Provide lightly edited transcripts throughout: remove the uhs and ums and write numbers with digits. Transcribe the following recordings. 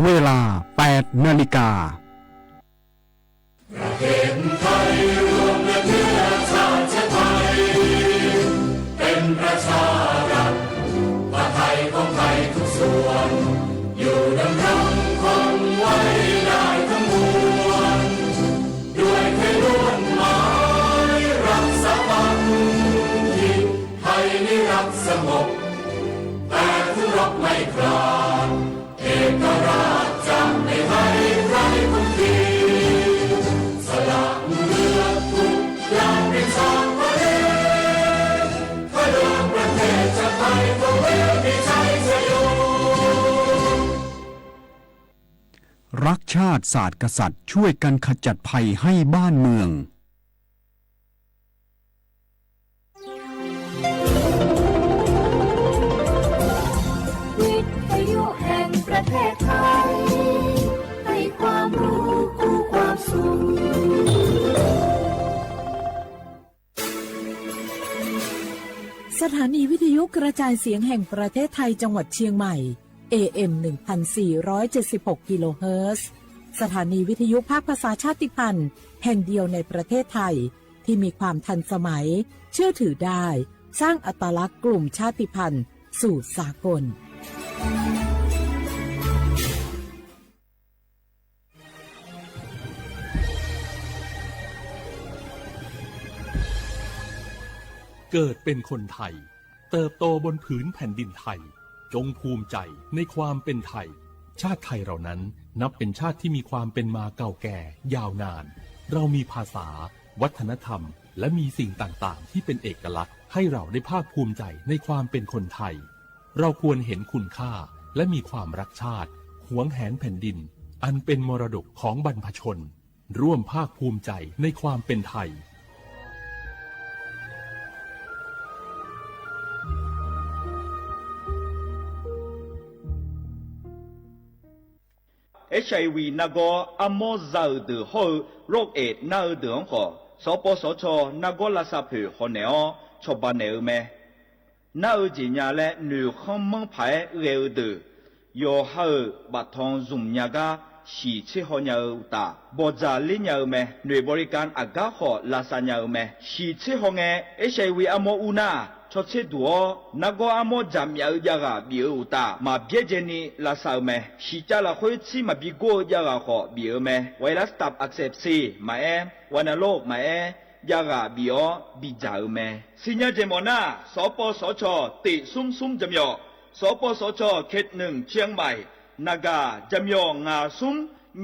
เวลา 8 นาฬิกาประเทศไทยรวมเนื้อชาติไทยเป็นประชารัฐว่าไทยของไทยทุกส่วนอยู่ดำรงคงไว้ได้ทั้งมวลด้วยไทยล้วนหมายรักษาความที่ไทยนิรักสงบแต่ผู้รบไม่กล้าเอกราชจะไม่ให้ใครคนดีสละเลือดทุกอย่างเป็นชาติประเทศเพื่อดวงประเทศจะไทยก็เวทีชัยชโยรักชาติศาสตร์กษัตริย์ช่วยกันขจัดภัยให้บ้านเมืองวิทยุแห่งประเทศไทยให้ความรู้คู่ความสุขสถานีวิทยุกระจายเสียงแห่งประเทศไทยจังหวัดเชียงใหม่ AM 1476 กิโลเฮิรตซ์สถานีวิทยุภาคภาษาชาติพันธุ์แห่งเดียวในประเทศไทยที่มีความทันสมัยเชื่อถือได้สร้างอัตลักษณ์กลุ่มชาติพันธุ์สู่สากลเกิดเป็นคนไทยเติบโตบนผืนแผ่นดินไทยจงภูมิใจในความเป็นไทยชาติไทยเรานั้นนับเป็นชาติที่มีความเป็นมาเก่าแก่ยาวนานเรามีภาษาวัฒนธรรมและมีสิ่งต่างๆที่เป็นเอกลักษณ์ให้เราได้ภาคภูมิใจในความเป็นคนไทยเราควรเห็นคุณค่าและมีความรักชาติหวงแหนแผ่นดินอันเป็นมรดกของบรรพชนร่วมภาคภูมิใจในความเป็นไทยHIV 那个阿莫早的后โรคเอดส์น่าเดือดก็สปสช那个拉萨普คนเนี่ยชอบบ้านเนี่ยไหมน่าจีน่าเล่หนูขมงไผ่เร็วเดือดโยเฮบัดทองจุ่มยากาสีชิฮเนี่ยตาบจาลิเนี่ยไหมหน่วยบริการอากาศของลาซาเนี่ยไหมสีชิฮเนี่ย HIV อาโมอุนาชดเชยตัวนักก็อาโมจำยาวๆก็บิวตามาเบียเจนี่ลาซาไหมสิจ้าละคุยซีมาบิโก้ยาก็บิวไหมไวรัสตับอักเสบซีมาวันโรคมายาก็บิวบิจาวไหมสิญญาเจมอนาสปสชติซุ่มจำยอสปสชเขตหนึ่งเชียงใหม่นักจำยองาซุ่ม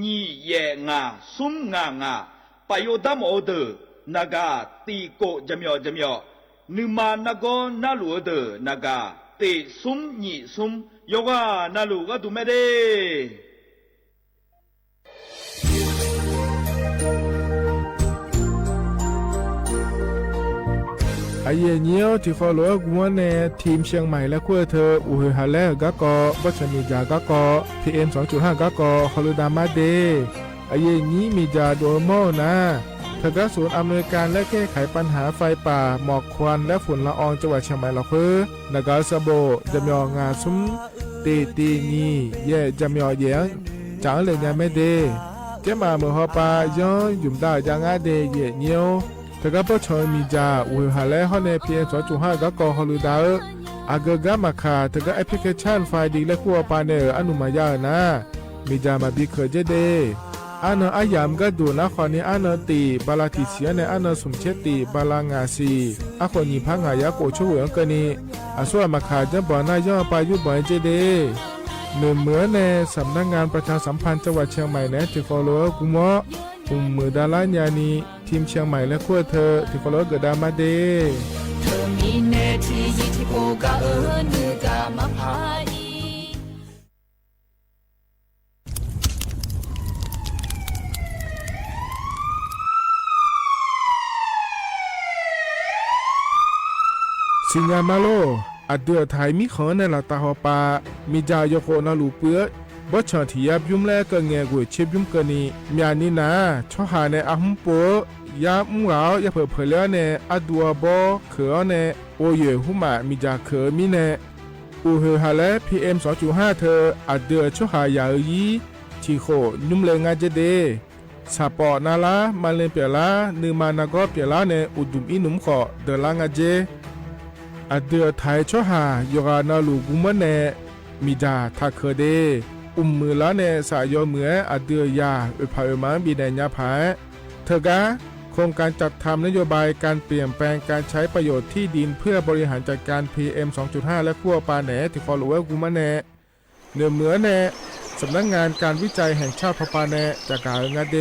นี่เย่งาซุ่มงาปโยดามโอเดนักตีโกจำยอนึมานักก็น่าลูเดนักเตะซุ่มนี่ซุ่มโยกาน่าลูก็ดูไม่ได้ไอเยี่ยวที่ฟอลโล่กัวเนทีมเชียงใหม่และขั้วเธออุฮฮาเลกะกอวัชมีจากะกอ PM 2.5 กะกอฮอลดามาเดไอเยี่นี้มีจาโดโมนะทางศูนย์อำนวยการและแก้ไขปัญหาไฟป่าหมอกควันและฝุ่นละอองจังหวัดเชียงใหม่ละเพื่อนากาซาโบจำยองาซุ้มตีนีเย่จำยอเยียงจางเลยยังไม่เดแกมาเมื่อฮอปาย้อนยุ่มได้จางอาเดเย่เนียวทางปชมีจาอุฮาเลฮอนเนพีเอ็น2.5ก็กอฮอลูดาอากกามาคาทางแอปพลิเคชันไฟดีและขั้วปาเนออนุมายานะมีจามาบิเคเจเดอันอายามก็ดูนะขอนี้อันตีบาลาติเสียในอันสมเชติบาลางาซีอาคนยิพังหายาโกช่วยกันนี้อาส่วนมาขาจะบ่อนายย่อปายุบ่อยเจเดหนึ่งเหมือนในสำนักงานประชาสัมพันธ์จังหวัดเชียงใหม่แนะที่ฟอลโล่กุมะกุมมือดาลานยานีทีมเชียงใหม่และขั้วเธอที่ฟอลโล่เกิดดามาเดเธอมีเนที่ยิที่โกกะเนือกะมาพายสิญญามาโลอัดเดือไทยมีขอในละตาหอปามีจายโคนาลูเปื้อบ่ชอที่ยับยุ่มแลก็แงกวยเชบยุ่มกะนีมีอันนี้นะช่อหาในอาหุมปัวยามุงเอาอย่าเผลอๆในอดัวบ่เขอในโอเยหุมามีจาเขอมีใน อ อูเฮฮาและ PM 2.5 เธออัดเดือดชั่วหายายีทีโคนุ่มเลงาเจเดสปอนาลามาเลนเปียลานือมานากอเปียลาเนอุดุมอินุมขอเดลางาเจอัดเดือดไทยชั่วหายกานาลูกุมเนมิดาทาเคเดมือละเนสายอเหมืออัดเดือยาอุปายมันบีแดญญาผาเธอกะโครงการจัดทำนโยบายการเปลี่ยนแปลงการใช้ประโยชน์ที่ดินเพื่อบริหารจัดการ PM 2.5 และขั้วปาแหนที่คอลูเวกุมะแหนเหนือแหนสำนักงานการวิจัยแห่งชาติพปาแหนจากกาเงาเด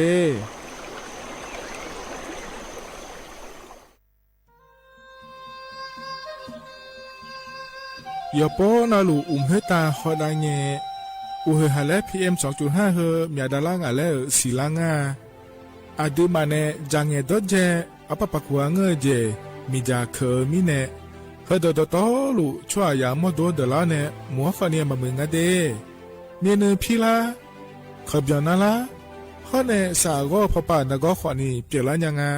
ยอปอนาลูเฮตาฮอดาเงอูเฮฮาเล PM 2.5 เฮมีดาลางาเลสีลางาอาดูมาเนจังเงดเจอปะปะกัวเงเจมีจาเคมีเนเฮดดตอลูชัวยามอดดลาเนมัวฟาเนียมามึงาเดเมียนพีลาขบยานาลาฮอเนสากอพปานากอขวานีเปลายังา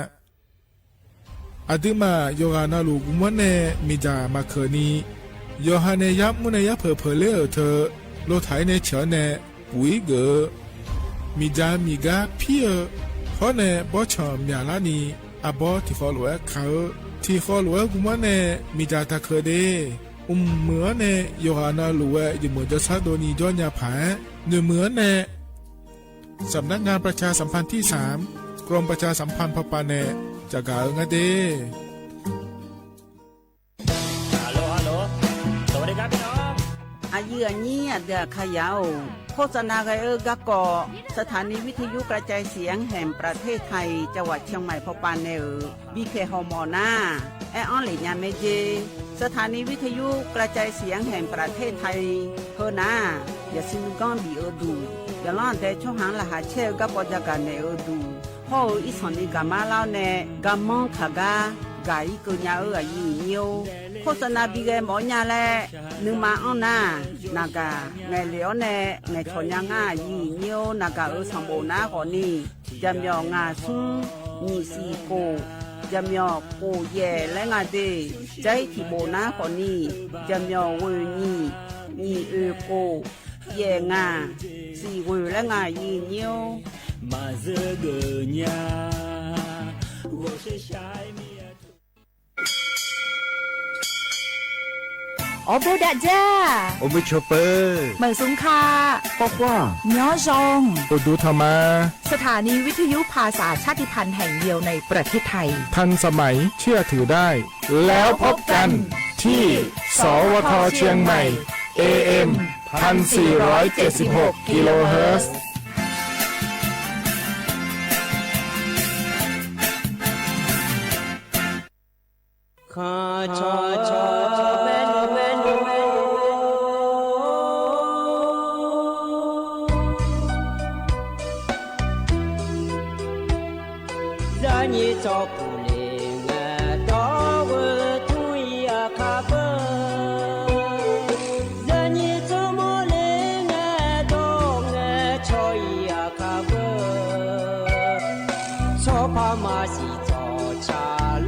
อาดูมาโยกานาลูกุมเนมีจามาเคนีโยฮาเนยับมุเนยับเพเลเธอโลไทเนเฉเนปุยเกมีจามีกาเพียเพราะเนบอชอมยาลานีอาบอที่ฟอลเวเขาที่ฟอลเวกุมะเนมีจาตาเคเดเหมือเนโยฮานาลูเวอยู่เหมือนจะซาโดนีจอนยาผาเหมือนเนสำนักงานประชาสัมพันธ์ที่3กรมประชาสัมพันธ์พปาเนจากกาเงาเดอายุอันนี้เดือขยาวโฆษณาไกกะกอสถานีวิทยุกระจายเสียงแห่งประเทศไทยจังหวัดเชียงใหม่พปานเนบีเคฮอมอนาแอออนหลีญาเมเจสถานีวิทยุกระจายเสียงแห่งประเทศไทยเฮนาอย่าซิมกอนบีดูอย่าล้อนแต่ช่วงหางละหาเชลกับปจักกันเนดูฮออีสอนอีกามาลาวเนกามองขากากาอีกุญญาอายุเนียวโฆษณาบีเกหมอญาแลนึงมาอ้อนานากาไงเหลียวแน่ไงชนยังง่ายีเนียวนากาสมบูรณ์นาคนนี้จำยองาซุงมีสีโกจำยอโกเย่และงาเดใจที่โบนาคนนี้จำยอเวนี่มีโกเย่งาสีเวและงายีเนียวมาเจอเกญา我是下面อโบดาจ้าโอเมชเปอร์เหมือนสุงคาปอกว่าย้อจงโอดูธรรมาสถานีวิทยุภาษาชาติพันธุ์แห่งเดียวในประเทศไทยทันสมัยเชื่อถือได้แล้วพบกันที่สวทเชียงใหม่ AM 1476 กิโลเฮิรตซ์ข้าชอชอแม่นูแม่นู让你照顾灵儿到我土呀卡不让你怎么灵儿到我朝呀卡不错怕马西早茶路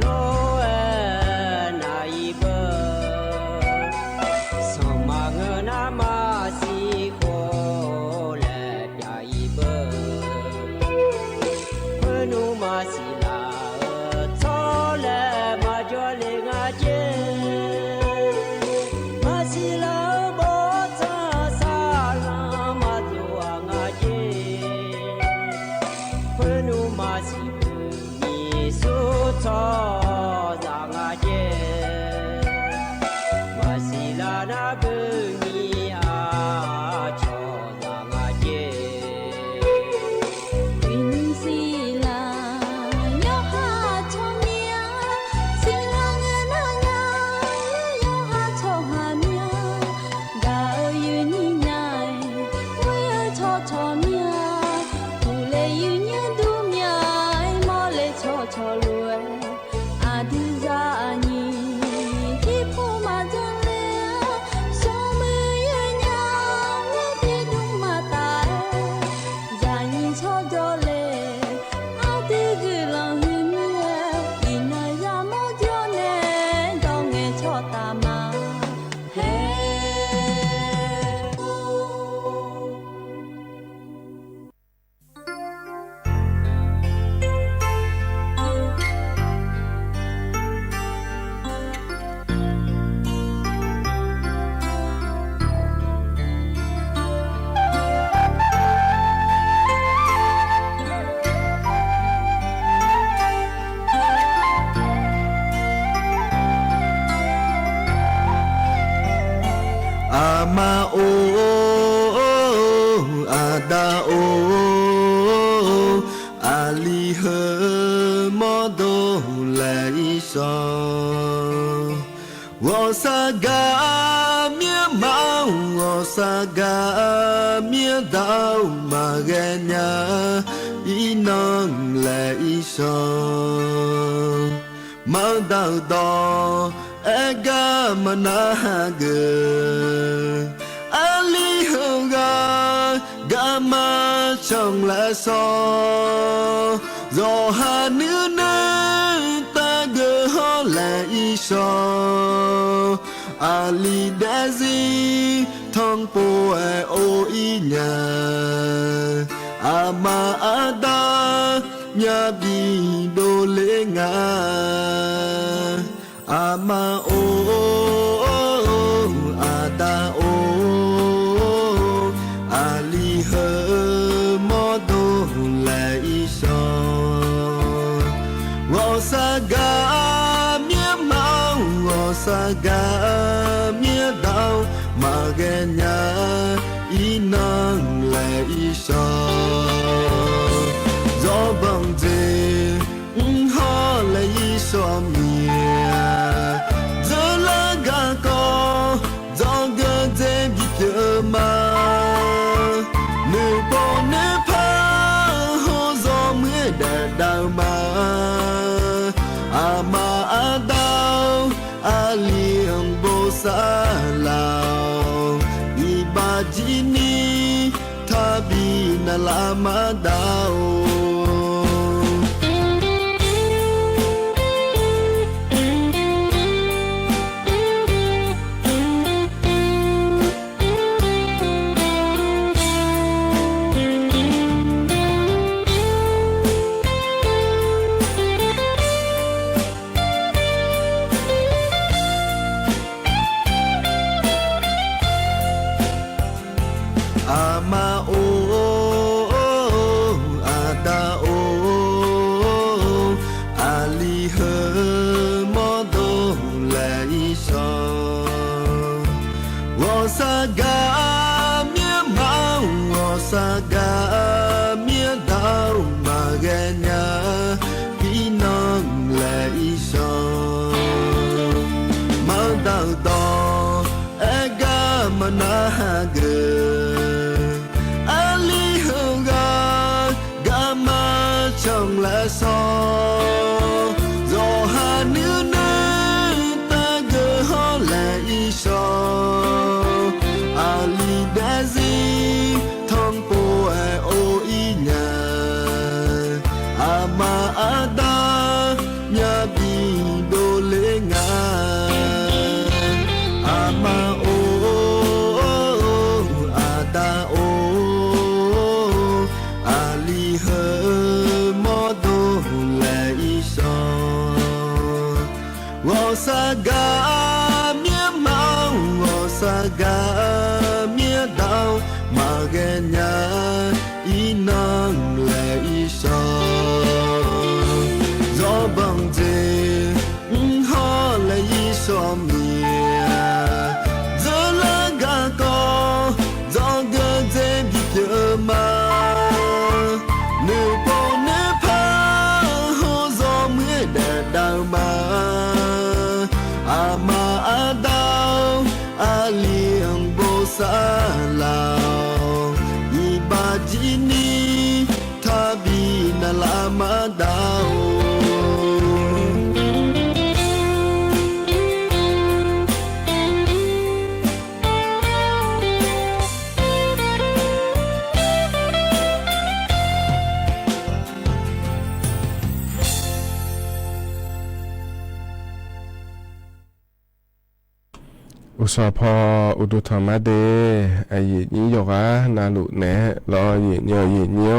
阿里和摩多来上，我撒嘎面毛，我撒嘎面刀，马个呀一能来上，毛刀刀，哎嘎嘛那个，阿里和嘎。gà ma trong lá so gió hà nữ nơi ta gỡ ho lại so ali đã gì thong po ai ô y nhà ama ada nhà bi đô lễ nga ama ô ada ô ali hơ mô đô lại son ngõ sa ga mía mau ngõ sa ga mía đau mà ghe nhà ý nang lại son gió bằng dê ho lại son mía giờ là ga co gió gơ dê bị chờ mà đào mà ama adao aliang bo sa lao ibajini tabi na lama dao ama o ada o ali hơ mô đô lại son wo sa ga mía mau wo sa ga mía đau mà ghe nhà khi non lại son mau đau đau e ga mà na gơ trong lá so gió hà nữ nơi ta gỡ ho lại so ali đã gì thong po ai ô y nhà ama ada nhà bi đô lễ nga ama ô ada ô ali hơ ngõ sa ga mía mau ngõ sa ga mía đau mà ghe nhà ý nang lại so gió bằng dê ho lại so mía giờ là ga co gió gơ dê bị chờ mà nếu po nếu pa ho gió mưa đẹp đau mà ama adao aliang bo sa lao ibajini tabi na lama daoอุสาพออุดุธรรมะเดไอเยนี้ยกะนาลุแหนรอเยเนีย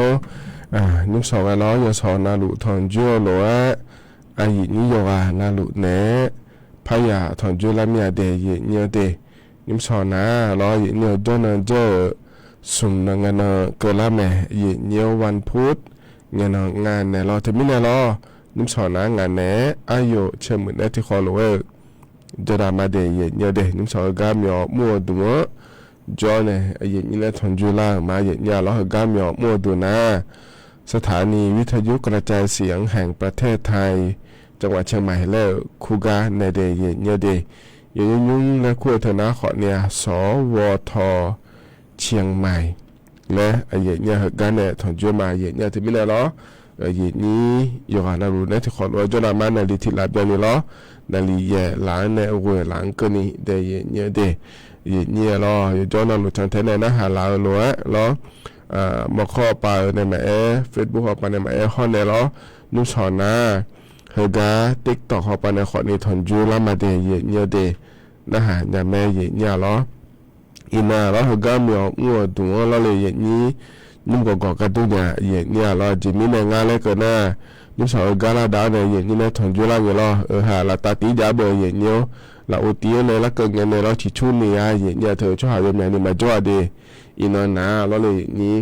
วนุ่มสองล้อยสอนาลุทอนจั่วโลอะไอเยนี้ยกะนาลุแหนพยาทอนจั่วละเมียเดเยเนียวเดนุ่มสองนะรอเยเนียวดอนเจอสุนงานเกลาแม่เยเนียววันพุธงานแหนรอเทมิแหนรอนุ่มสองนะงานแหนอายุเชื่อมือได้ที่คอโลเอจะดามาเดยเนี่ยเดนิมสาวกามยอมัวดัวจอเนี่ยเยนี่แหละทนจุลามาเยเนี่ยเรากามยอมัวดัวนะ สถานีวิทยุกระจายเสียงแห่งประเทศไทยจังหวัดเชียงใหม่และคูกาในเดยเยเดยุ่งและคุยเถนะขอเนี่ยสวทเชียงใหม่และเยเนี่ยกันเนี่ยถอนจุมาเยเนี่ยที่มีแล้วเยนี้อยู่กันนะรู้เนี่ยที่ขอว่าจนามาในลิทิลาเบลีล้อในลิเยหลังในอวยหลังก็นี่เดยเนี่ยเดยเนี่ยล้ออยู่จนารู้จังเทเนี่ยนะหาลาวล้อล้อมาข้อไปในแม่เฟซบุ๊กเข้าไปในแม่ห้องในล้อนุ่งสอนนะเฮกาติ๊กต็อกเข้าไปในขอนี้ถอนจุลามาเดยเนี่ยเดนะฮะอย่าแม่เยเนี่ยล้ออินาล้อเฮกาเมียวงัวดุงล้อเลยเยนี้นุ่มกอกระตุ้นเนี่ยล้อจิมีในงานเลยก็น่านุ่มสาวกาลาดาวในเยนี่ในถอนจุลาเยล้อหาละตาตีจ่าเบยเยเนี่ยละอุติในละเกิงในล้อชิชุนเนี่ยเยเนี่ยเธอชอบหาเรื่องนี้มาจ่อเดอินานาล้อเลยนี้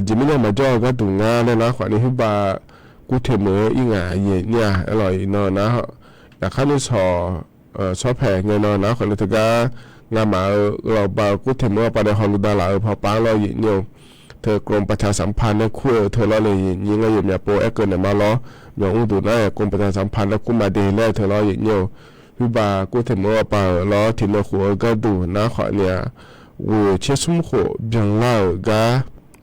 จิมีในมาจ่อก็ดุงาเลยนะขวัญนี้ฮึบากูเทมืออีงาเยเนี่ยอร่อยอินานะอยากข้านุสอชอบแพงเงินนะคนละทกางามาเราบากูเทมือไปในฮอลลูดาลาพอป้าเราเยเนี่ยเธอกรมประชาสัมพันธ์ในคู่เธอเราเลยยิงเราอยู่เนี่ยโปรเอ็กเกิลเนี่ยมาล้ออย่างอุ้งดูนะกรมประชาสัมพันธ์แล้วกูมาเดย์แล้วเธอเราอย่างเนี่ยวิบากูเทมือไปล้อถิ่นหัวก็ดูนะขอเนี่ยวัวเชื่อสมโขยังเล่ากา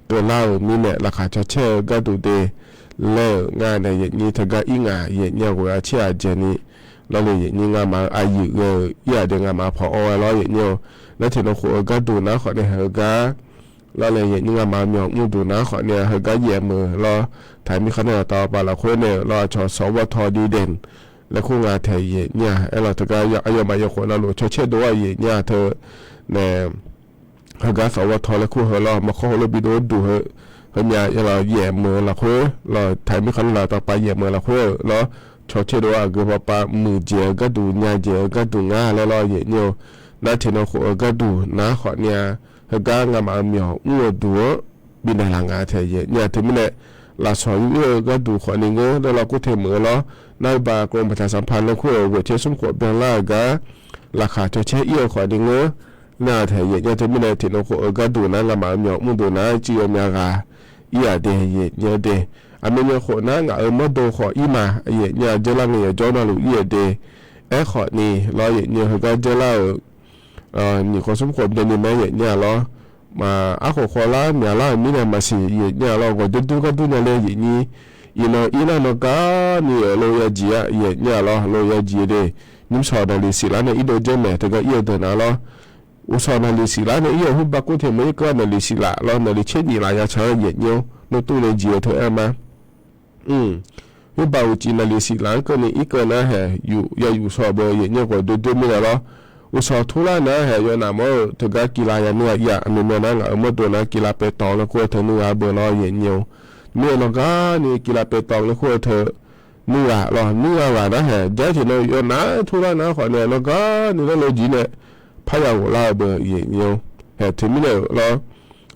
ตัวเล่ามีเนี่ยราคาจะเชื่อก็ดูเดเล่งานในอย่างนี้เธอก็อีงาอย่างเนี่ยวัวเชื่อเจนี่เราเลยอย่างนี้งามาอายุอย่าเดินงามาพอเอาไว้ล้ออย่างเนี่ยแล้วถิ่นหัวก็ดูนะขอเนี่ยเฮกาเราเลยอย่างนี้งามาเมียงูดูนะขอเนี่ยเฮกาเหยียบมือรอถ่ายมีคะแนนต่อไปละคนเนี่ยรอชอสวทดีเด่นและคู่งานเธอเนี่ยไอ้เราเธอก็อยากอายุมาอย่างคนเราหลุดเชื่อด้วยเนี่ยเธอเนี่ยเฮกาสวทและคู่เฮเรามาข้อเราบิโดดูเฮเนี่ยเราเหยียบมือละคนเราถ่ายมีคะแนนต่อไปเหยียบมือละคนแล้วชอเชื่อด้วยก็ว่าปามือเจียก็ดูเนี่ยเจียก็ดูง่าแล้วรอเนี่ยน่าถิ่นหัวก็ดูนะขอเนี่ยเฮกางามาเมียวงัวดัวบินหลังอาเทเยเนี่ยถึงไม่เนี่ยลาสอยก็ดูขอนี่เงแล้วเราก็เทมือล้อนายบากรมประชาสัมพันธ์แล้วคู่เวทีสมขวดเบลล่ากะราคาจะเชี่ยขอนี่เงน่าเทเยเนี่ยถึงไม่เนี่ยถิ่นหัวก็ดูนะละมาเมียวมุดูนะจีโอเมียกาอีอาเดเยเนี่ยเดอเมเนียขอนะงามาดูขออีมาเยเนี่ยเจลังเนี่ยจอนาลูอีเดขอนี่รอเยเนี่ยเฮกาเจล่านี่คนสมควรเป็นนี่แม่เนี่ยล้อมาอาขอขอละเนี่ยละมีเนี่ยมาสิเนี่ยล้อก็ดูก็ดูเนี่ยเลยนี่อีโนนกานี่โลยาจีเนี่ยล้อโลยาจีเดนิมสอดาลิสิลาเนี่ยอีโดเจเมตก็อีเดนะล้ออุสอนาลิสิลาเนี่ยอีหุบกุเทเมก็นาลิสิลาล้อนาลิเชนีลายาชาเยเนี่ยโนตุเลจีเธอเอมาหุบอุจินาลิสิลาก็นี่อีกนะฮะอยู่สอบเยเนี่ยก็ดูไม่ได้ล้ออุสอทุลานะเฮยนาโมทกากีฬายันเนี่ยยาอเมเมนะงอมตัวนะกีฬาเปตองแล้วก็เธอนัวเบลอเย็นเนียวเมื่อเราก็นี่กีฬาเปตองแล้วก็เธอนัวรอนัวว่านะเฮเจ้าที่เราอยู่นะทุลานะขอเนี่ยแล้วก็นี่เราจีเนี่ยพยาวลาเบเย็นเนียวเฮถึงไม่เลยเรา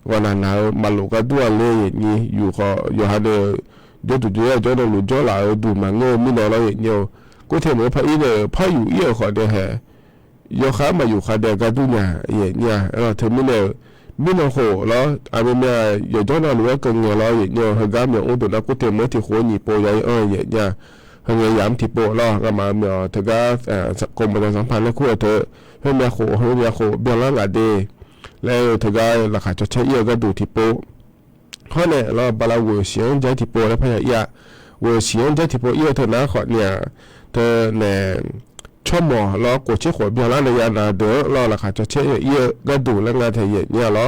วันนั้นมาลูกก็ตัวเลยนี่อยู่ขออยู่หาเดเดี๋ยวตัวเจ้าเราหลุดจ้าเราดูมังโง่ไม่เราเย็นเนียวก็เทมือพายเนี่ยพาอยู่เอี่ยขอเดเฮยกขามาอยู่ขาเดียกันดูเนี่ยเราเธอไม่เนี่ยไม่นโหแล้วอาเมียอย่าจ้องเราหรือว่าเกินเงินเราเนี่ยเฮกาเมียอุ้งตัวนักกุเทเมื่อที่หัวหนีโปยเนี่ยเฮงยามที่โปแล้วก็มาเมียเธอก็กรมประชาสัมพันธ์แล้วคู่เธอเฮเมียโหเบี้ยละหลายเดแล้วเธอก็ราคาจะใช้เยอะก็ดูที่โปข้อเนี่ยเราบาลาเวอร์เสียงใจที่โปแล้วพยายามเวอร์เสียงใจที่โปเยอะเธอนะขอเนี่ยเธอเนี่ยชอบหมอล้อกดเชี่ยขวดเบียร์ละระยะนาเด้อล้อราคาจะเชี่ยเยอะก็ดูแล้วงานเทียเนี่ยล้อ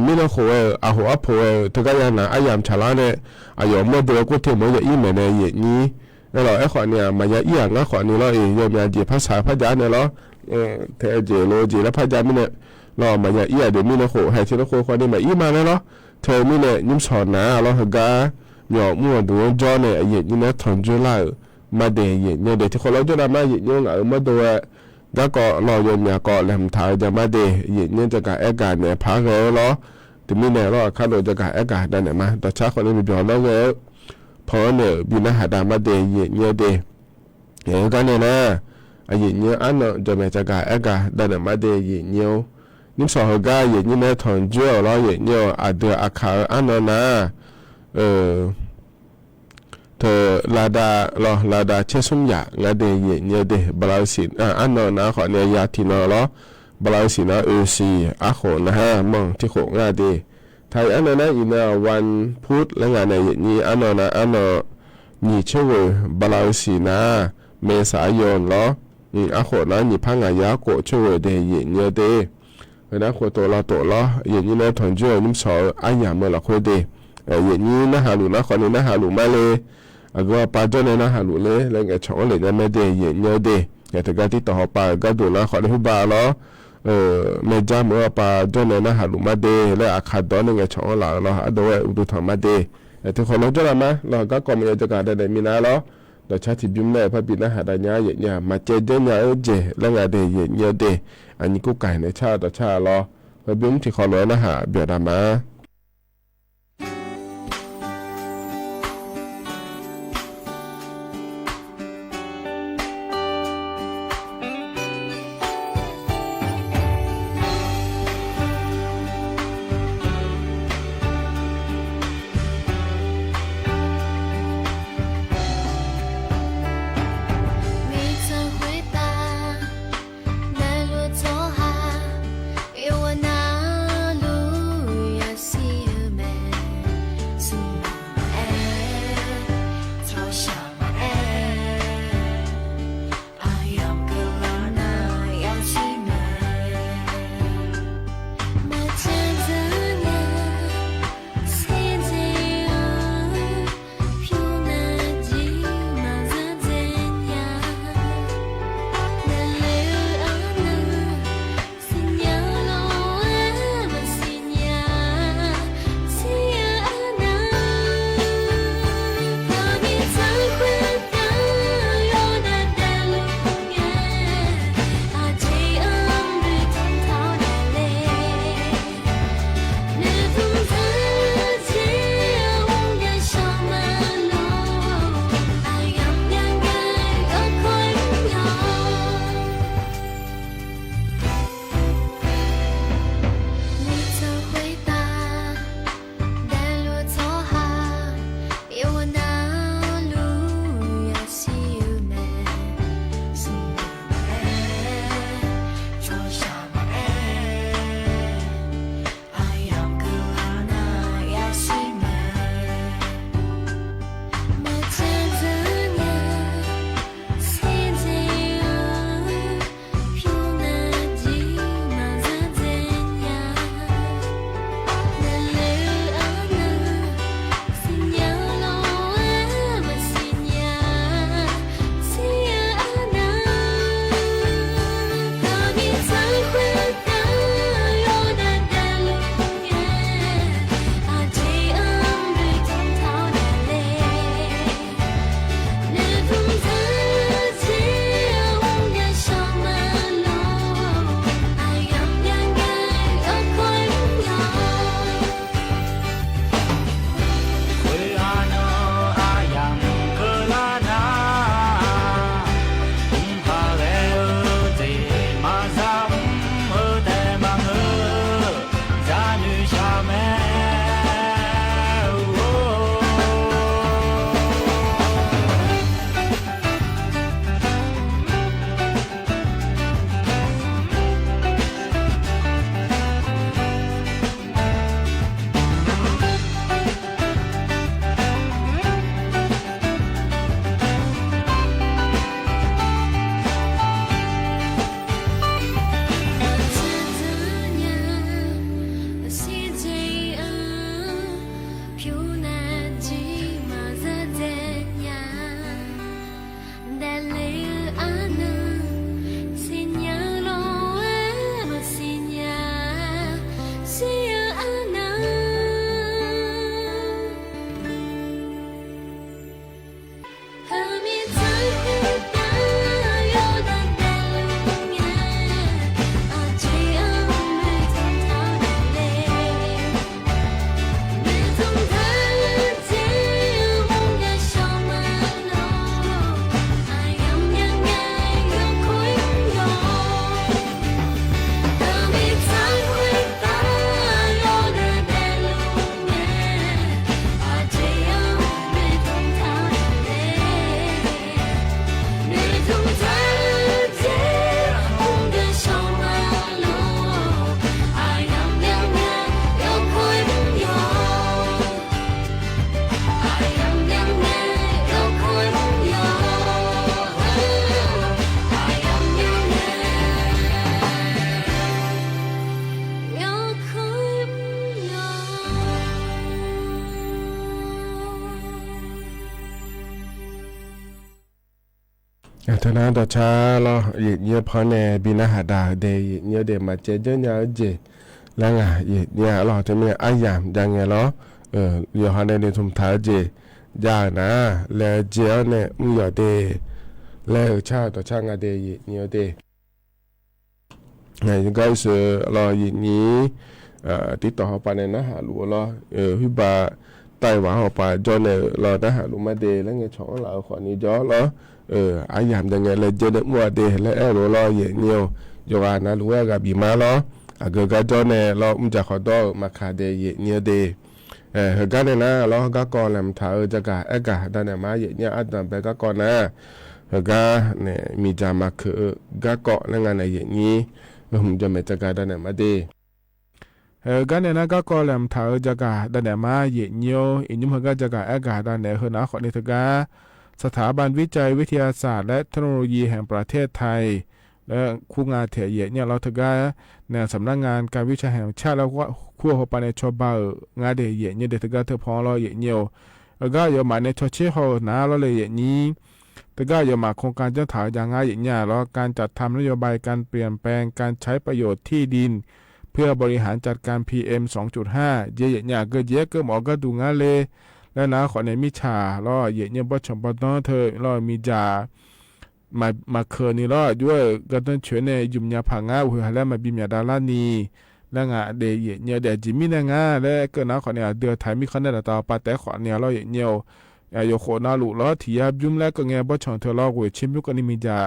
มีน้องหัวอาหัวผัวเธอก็ยังน่ะอายามชาลาเนี่ยอายอมเมื่อเดือนก็เที่ยวเมื่อยี่เมเนยนี้แล้วเราไอ้ขวดเนี่ยมายาอีหยังก็ขวดนี้เราเองยอมยาจีภาษาพระจันทร์เนี่ยล้อเธอเจโลจีแล้วพระจันทร์มีเนี่ยเรามายาอีเดี๋ยวมีน้องหัวให้ที่น้องหัวขวดนี้มาอีมาแล้วล้อเธอมีเนี่ยยิ้มสอนนะเราเฮกาหยอกมั่วดูจอเนี่ยเย็นนี่นะถอนจุฬามาเดยเนี่ยเด็กที่คนเราจะทำมาเนี่ยเนี่ยมาดูก็ก็รอโยนเนี่ยก็แหลมถ่ายจะมาเดยเนี่ยจะการแอกาเนี่ยพักเลยล้อถึงมีเนี่ยล้อข้าโดยจะการแอกาได้เนี่ยมาแต่ช้าคนนี้มีเดียวแล้วเลยพอเนี่ยบินหาดามาเดยเนี่ยเดยอย่างกันเนี่ยนะเนี่ยอันนั้นจะไม่จะการแอกาได้เนี่ยมาเดยเนี่ยนิมสอหกาเนี่ยเนี่ยถอนจุฬาล้อเนี่ยอาเดืออาคาอันนั้นนะ เธอลาดาเชซุมยางาเดเยเนเดบลาสินอันนอนะขอเนียยาทินอลอบลาสินะซีอาโขนะฮะมองที่โขงาเดไทยอันนั้นอินาวันพุธและงานในนี้อันนอนะอันนอนี่เชื่อบลาสินะเมษายนล้ออาโขนะนี่พังอายาโกเชื่อเดเยเนเดนะขวตัวละตัวละอย่างนี้นะถอนเจ้านิ่มสออายาเมื่อละคนเดอย่างนี้นะฮาลูนะคนนี้นะฮาลูมาเลยก็ปาจนนะฮาลูเลยแล้วก็ช่องเลยนะไม่ได้อย่างเงี้ยเดอย่างที่การที่ต่อไปก็ดูนะคนที่บ้าล้อไม่จำว่าปาจนนะฮาลูมาเดแล้วอาคาดอนเนี่ยช่องหลังล้ออดอยอุดทมาเดแต่ที่คนเราจะละมั้ยเราก็กำลังจะการได้มีนะล้อเราชาติบิมเนี่ยพระบิดาหาได้เงี้ยอย่างเงี้ยมาเจเดเนี่ยเจแล้วก็เดอย่างเงี้ยเดอันนี้กูไก่ในชาต่อชาล้อพระบิมที่คนเรานะฮะเบียดมา有我那路亚萨。ธนาดชาลอเยพอแนบินาหาดาเดเยเดมาเจเจเนเจแล้วไงเนี่ยลอจะมีอายามยังไงลอยอฮันเดทุมทาเจยานะแล้วเจเนี่ยมึงอย่าเดแล้วชาต่อชางาเดเนี่ยเดนี่ก็คือรออย่างนี้ติดต่อเขาไปในนะฮะหลวงรอพี่บาไต้หวันเขาไปจนเนี่ยรอนะฮะหลวงมาเดแล้วไงช่องเราขอนี้ย้อนรออายามยังไงเลยเจอเด็กมัวเดแล้วหลวงรออย่างเดียวโยกานะหลวงกับบีมาล้อเกิดการจนเนี่ยรอมันจะขอต่อมาคาเดเนี่ยเดเหตุการณ์เนี่ยนะรอก็ก่อนแหลมถ่ายจะกะเอกะดันเนี่ยมาเนี่ยอัดดันไปก็ก่อนนะเหตุการณ์เนี่ยมีจามาคือก็เกาะแล้วงานในอย่างนี้ผมจะไม่จะการดันเนี่ยมาดีกันเนี่ยนะก็กอลมถ่ายจะกาดันเนี่ยมาเยเนียวอินยุมก็จะกาเอกาดันเนี่ยเฮนะขอนิทกาสถาบันวิจัยวิทยาศาสตร์และเทคโนโลยีแห่งประเทศไทยและคู่งานเถียเนี่ยเราถึงก็เนี่ยสำนักงานการวิจัยแห่งชาติแล้วก็คู่หัวปานในชอบงานเดียเนี่ยเด็กถึงก็เธอพอเราเยเนียวแล้วก็อย่ามาในชอเชี่ยวนะเราเลยอย่างนี้แต่ก็อย่ามาโครงการเจ้าถ่ายอย่างง่ายอย่างนี้แล้วการจัดทำนโยบายการเปลี่ยนแปลงการใช้ประโยชน์ที่ดินเพื่อบริหารจัดการ PM 2.5 เยอะๆก็เยอะก็หมอก็ดูงานเลยแล้วนะขอในมิชาล้อเยอะๆบ่ชมบ่ต้องเธอล้อมีจามาเคยนี่ล้อด้วยก็ต้องช่วยในยุ่มยาผังงาหัวแล้วมาบิมยาดาลานีแล้วงาเดยเนี่ยเดจิมินะงาแล้วก็นะขอเนี่ยเดือไทยมีคนได้ต่อปาแต่ขอเนี่ยล้อเยอะๆโยโคนาลุล้อที่ยับยุ่มแล้วก็เงี้ยบ่ชงเธอล้อหัวชิมยุกันนี่มีจา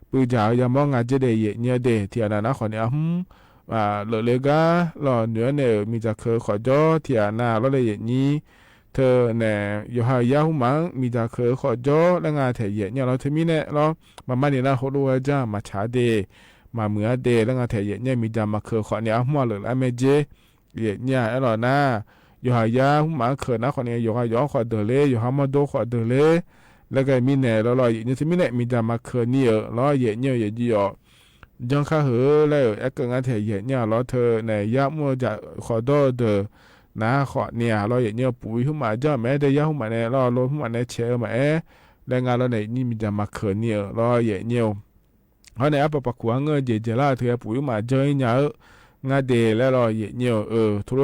ปืนจาอย่ามองงาเจเดยเนี่ยเดที่อันนั้นขอเนี่ยเลยก็รอเหนือเนี่ยมีจะเคยขอจ่อที่อาณาแล้วเลยอย่างนี้เธอเนี่ยอยู่หายาหุมังมีจะเคยขอจ่อแล้วงานเถียเนี่ยเราเธอมีเนี่ยเรามาเนี่ยนะเขาดูว่าจะมาชาเดมาเหมือเดแล้วงานเถียเนี่ยมีจะมาเคยขอเนี่ยหัวเลยแล้วเมเจเนี่ยไอ้หล่อหน้าอยู่หายาหุมังเคยนะขอเนี่ยอยู่หายาขอเดเลยอยู่หามาโดขอเดเลยแล้วก็มีเนี่ยเราอย่างนี้เธอมีเนี่ยมีจะมาเคยเนี่ยเราเนี่ยอยู่ยังข้าเหอแล้วไอ้ก็งานเถียเนี่ยเราเธอเนี่ยยามัวจะขอโดเดนะขอเนี่ยเราอย่างเนี้ยปุ๋ยขึ้นมาจ้าแม้ได้ยาขึ้นมาเนี่ยเราลดขึ้นมาเนี่ยเชื่อมาแรงงานเราเนี่ยนี่มีจะมาเขินเนี่ยเราอย่างเนี้ยเพราะในอัปปะขวางเงินเจล่าเธอปุ๋ยมาเจอเนี่ยงานเดแล้วเราอย่างเนี้ยทุเร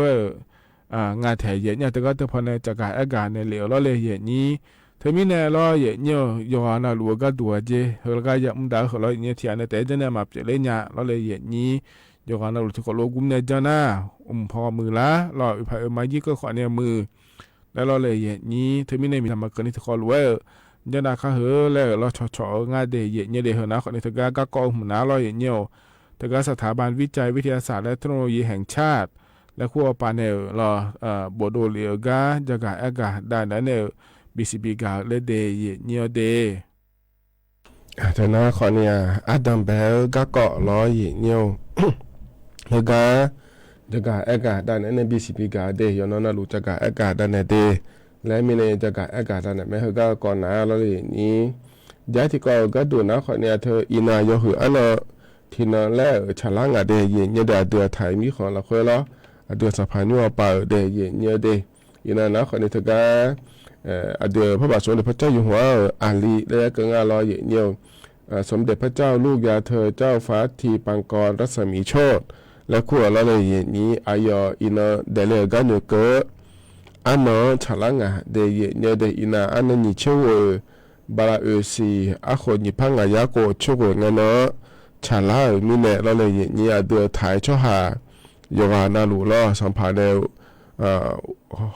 งานแถวอย่างเนี้ยแต่ก็พอในจากการอาการในเหลวเราเลยอย่างนี้เธอมีเนี่ยเราอย่างเนี้ยย้อนเราลัวก็ตัวเจเฮลก็ยังไม่ได้เราอย่างเนี้ยที่อันแต่จะเนี่ยมาเจริญเนี่ยเราเลยอย่างนี้โยกันเราทุกคนโลกุมเนี่ยจ้าหน้าพอมือละรอไปมายี่ก็ขอเนี่ยมือแล้วเราเลยอย่างนี้เธอไม่ได้มีทำมาเกินที่ทุกคนรู้ว่าจ้าหน้าข้าเหอแล้วเราชอๆงานเดย์เนี่ยเดย์เหอนะขอในทุกการก็กองหัวหน้าเราอย่างเนี้ยทุกการสถาบันวิจัยวิทยาศาสตร์และเทคโนโลยีแห่งชาติและคู่ปานเนี่ยเราบโดเลียกาจากการอากาศได้นั้นเนี่ยBCB กาเลเดย์เนี่ยเดย์แต่นะขอเนี่ยอาดัมเบลก็เกาะล้ออย่างเนี้ยแล้วก็จะกาเอกาด้านนั้นใน BCP กาเดยอนน่ารู้จะกาเอกาด้านนั้นเดและมีในจะกาเอกาด้านนั้นไม่เฮก็ก่อนหน้าเราเลยนี้ย้ายที่ก็ดูนะขอเนี่ยเธออินายหืออันที่นั่นแล้วฉลางเดยเนี่ยเดือไทยมีของเราเคยล้อเดือสะพานยัวเป่าเดยเนี่ยเดอินานะขอเนี่ยเธอก็เดือพระบาทสมเด็จพระเจ้าอยู่หัวอาลีและก็งานรอเนี่ยสมเด็จพระเจ้าลูกยาเธอเจ้าฟ้าทีปังกรรัศมีโชติและคู่เราเลยอย่างนี้อายอินาเดเลกันอยู่เกิดอันนั้นฉลางเดยเนี่ยเดอินาอันนั้นยิ่งเชื่อบาราซีอาคนยิ่งพังยาโกชั่วเงินเนาะฉลาดมีเนี่ยเราเลยอย่างนี้เดือถ่ายช่อหาโยกานาลูล้อสัมผัสเด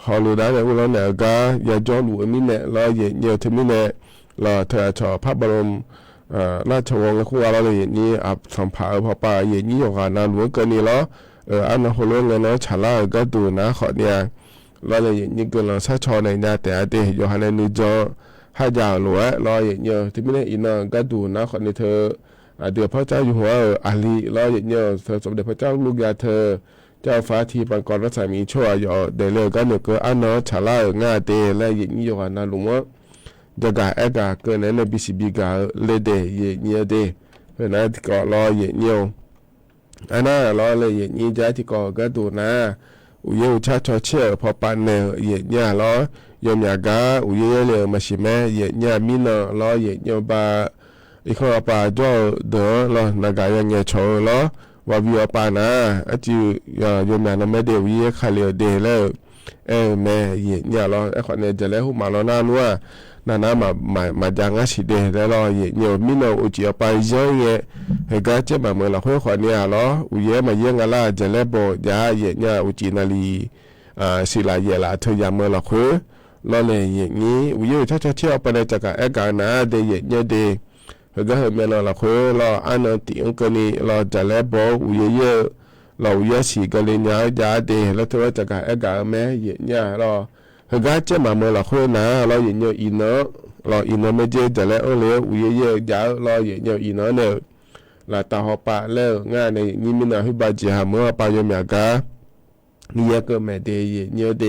ฮอลลูได้เนี่ยเราเนี่ยก็อย่าจ้องดูมีเนี่ยเราอย่างเนี่ยที่มีเนี่ยเราเธอชอบพระบรมราชวงศ์และคู่เราเลยอย่างนี้สัมผัสพอป่าอย่างนี้อยู่กันนะหลวงเกินนี่แล้วอันนั้นคนรู้เงินเนาะฉลาดก็ดูนะขอเนี่ยเราเลยอย่างนี้เกินเราใช้ชอในเนี่ยแต่เดี๋ยวอยู่หันในนิจให้ยาวหลวงเราอย่างนี้ที่ไม่ได้อินนะก็ดูนะขอในเธอเดี๋ยวพระเจ้าอยู่หัวอาลีเราอย่างนี้เธอสมเด็จพระเจ้าลูกยาเธอเจ้าฟ้าทีปังกรรัศมีชั่วอยู่เดลเลยก็เนี่ยก็อันนั้นฉลาดง่ายเตะและอย่างนี้อยู่กันนะหลวงจะกาเอกาเกินใน BCB กาเลเดยเนี่ยเดเพราะนั้นก็รออย่างเดียวอันนั้นรอเลยอย่างนี้ใจที่ก็ดูนะอุยชาชอเชื่อพอปันเนี่ยอย่างนี้รอยมยากาอุยเลยมาชิแม่อย่างนี้มีเนาะรออย่างนี้บา อีกข้อปาจ่อเด้อรอนากายังเงโชรอว่าวิวปานะอาจิยมนาไม่เดวิคาเลเดแล้วแม่เนี่ยรอไอ้คนเนี่ยจะแล้วหุมาแล้วน่านัวนามาจางอาชิเดแล้วรอเนี่ยมิโนอุจิปาเยอะเงี้ยเฮกาเจ็บมาเมื่อเราคนเนี่ยรออุเยมาเยี่ยงอะไรจะแล้วบอกยาเนี่ยอุจินาลีศิลาเยลาเธอยามเมื่อเราคุยรอเลยอย่างนี้อุเยถ้าจะเที่ยวไปในจักรเอกานะเดยเนี่ยเดเฮกาเฮเมื่อเราคุยรออันนั้นติงกันนี่รอจะแล้วบอกอุเยเราเยอะสิกันเลยเนี่ยยาเดแล้วเธอจักรเอกาแม่เนี่ยรอเฮกาเจ็บมาเมื่อเราคุยนะเราเนี่ยอินเนาะเราอินเนาะไม่เจอจะแล้วเลยอุเยยาเราเนี่ยอินเนาะเนี่ยลาตาหอบปะแล้วงานในนี่มินาฮิบาจิฮาเมื่อปายมีอากานี่ยก็ไม่ได้เนี่ยเด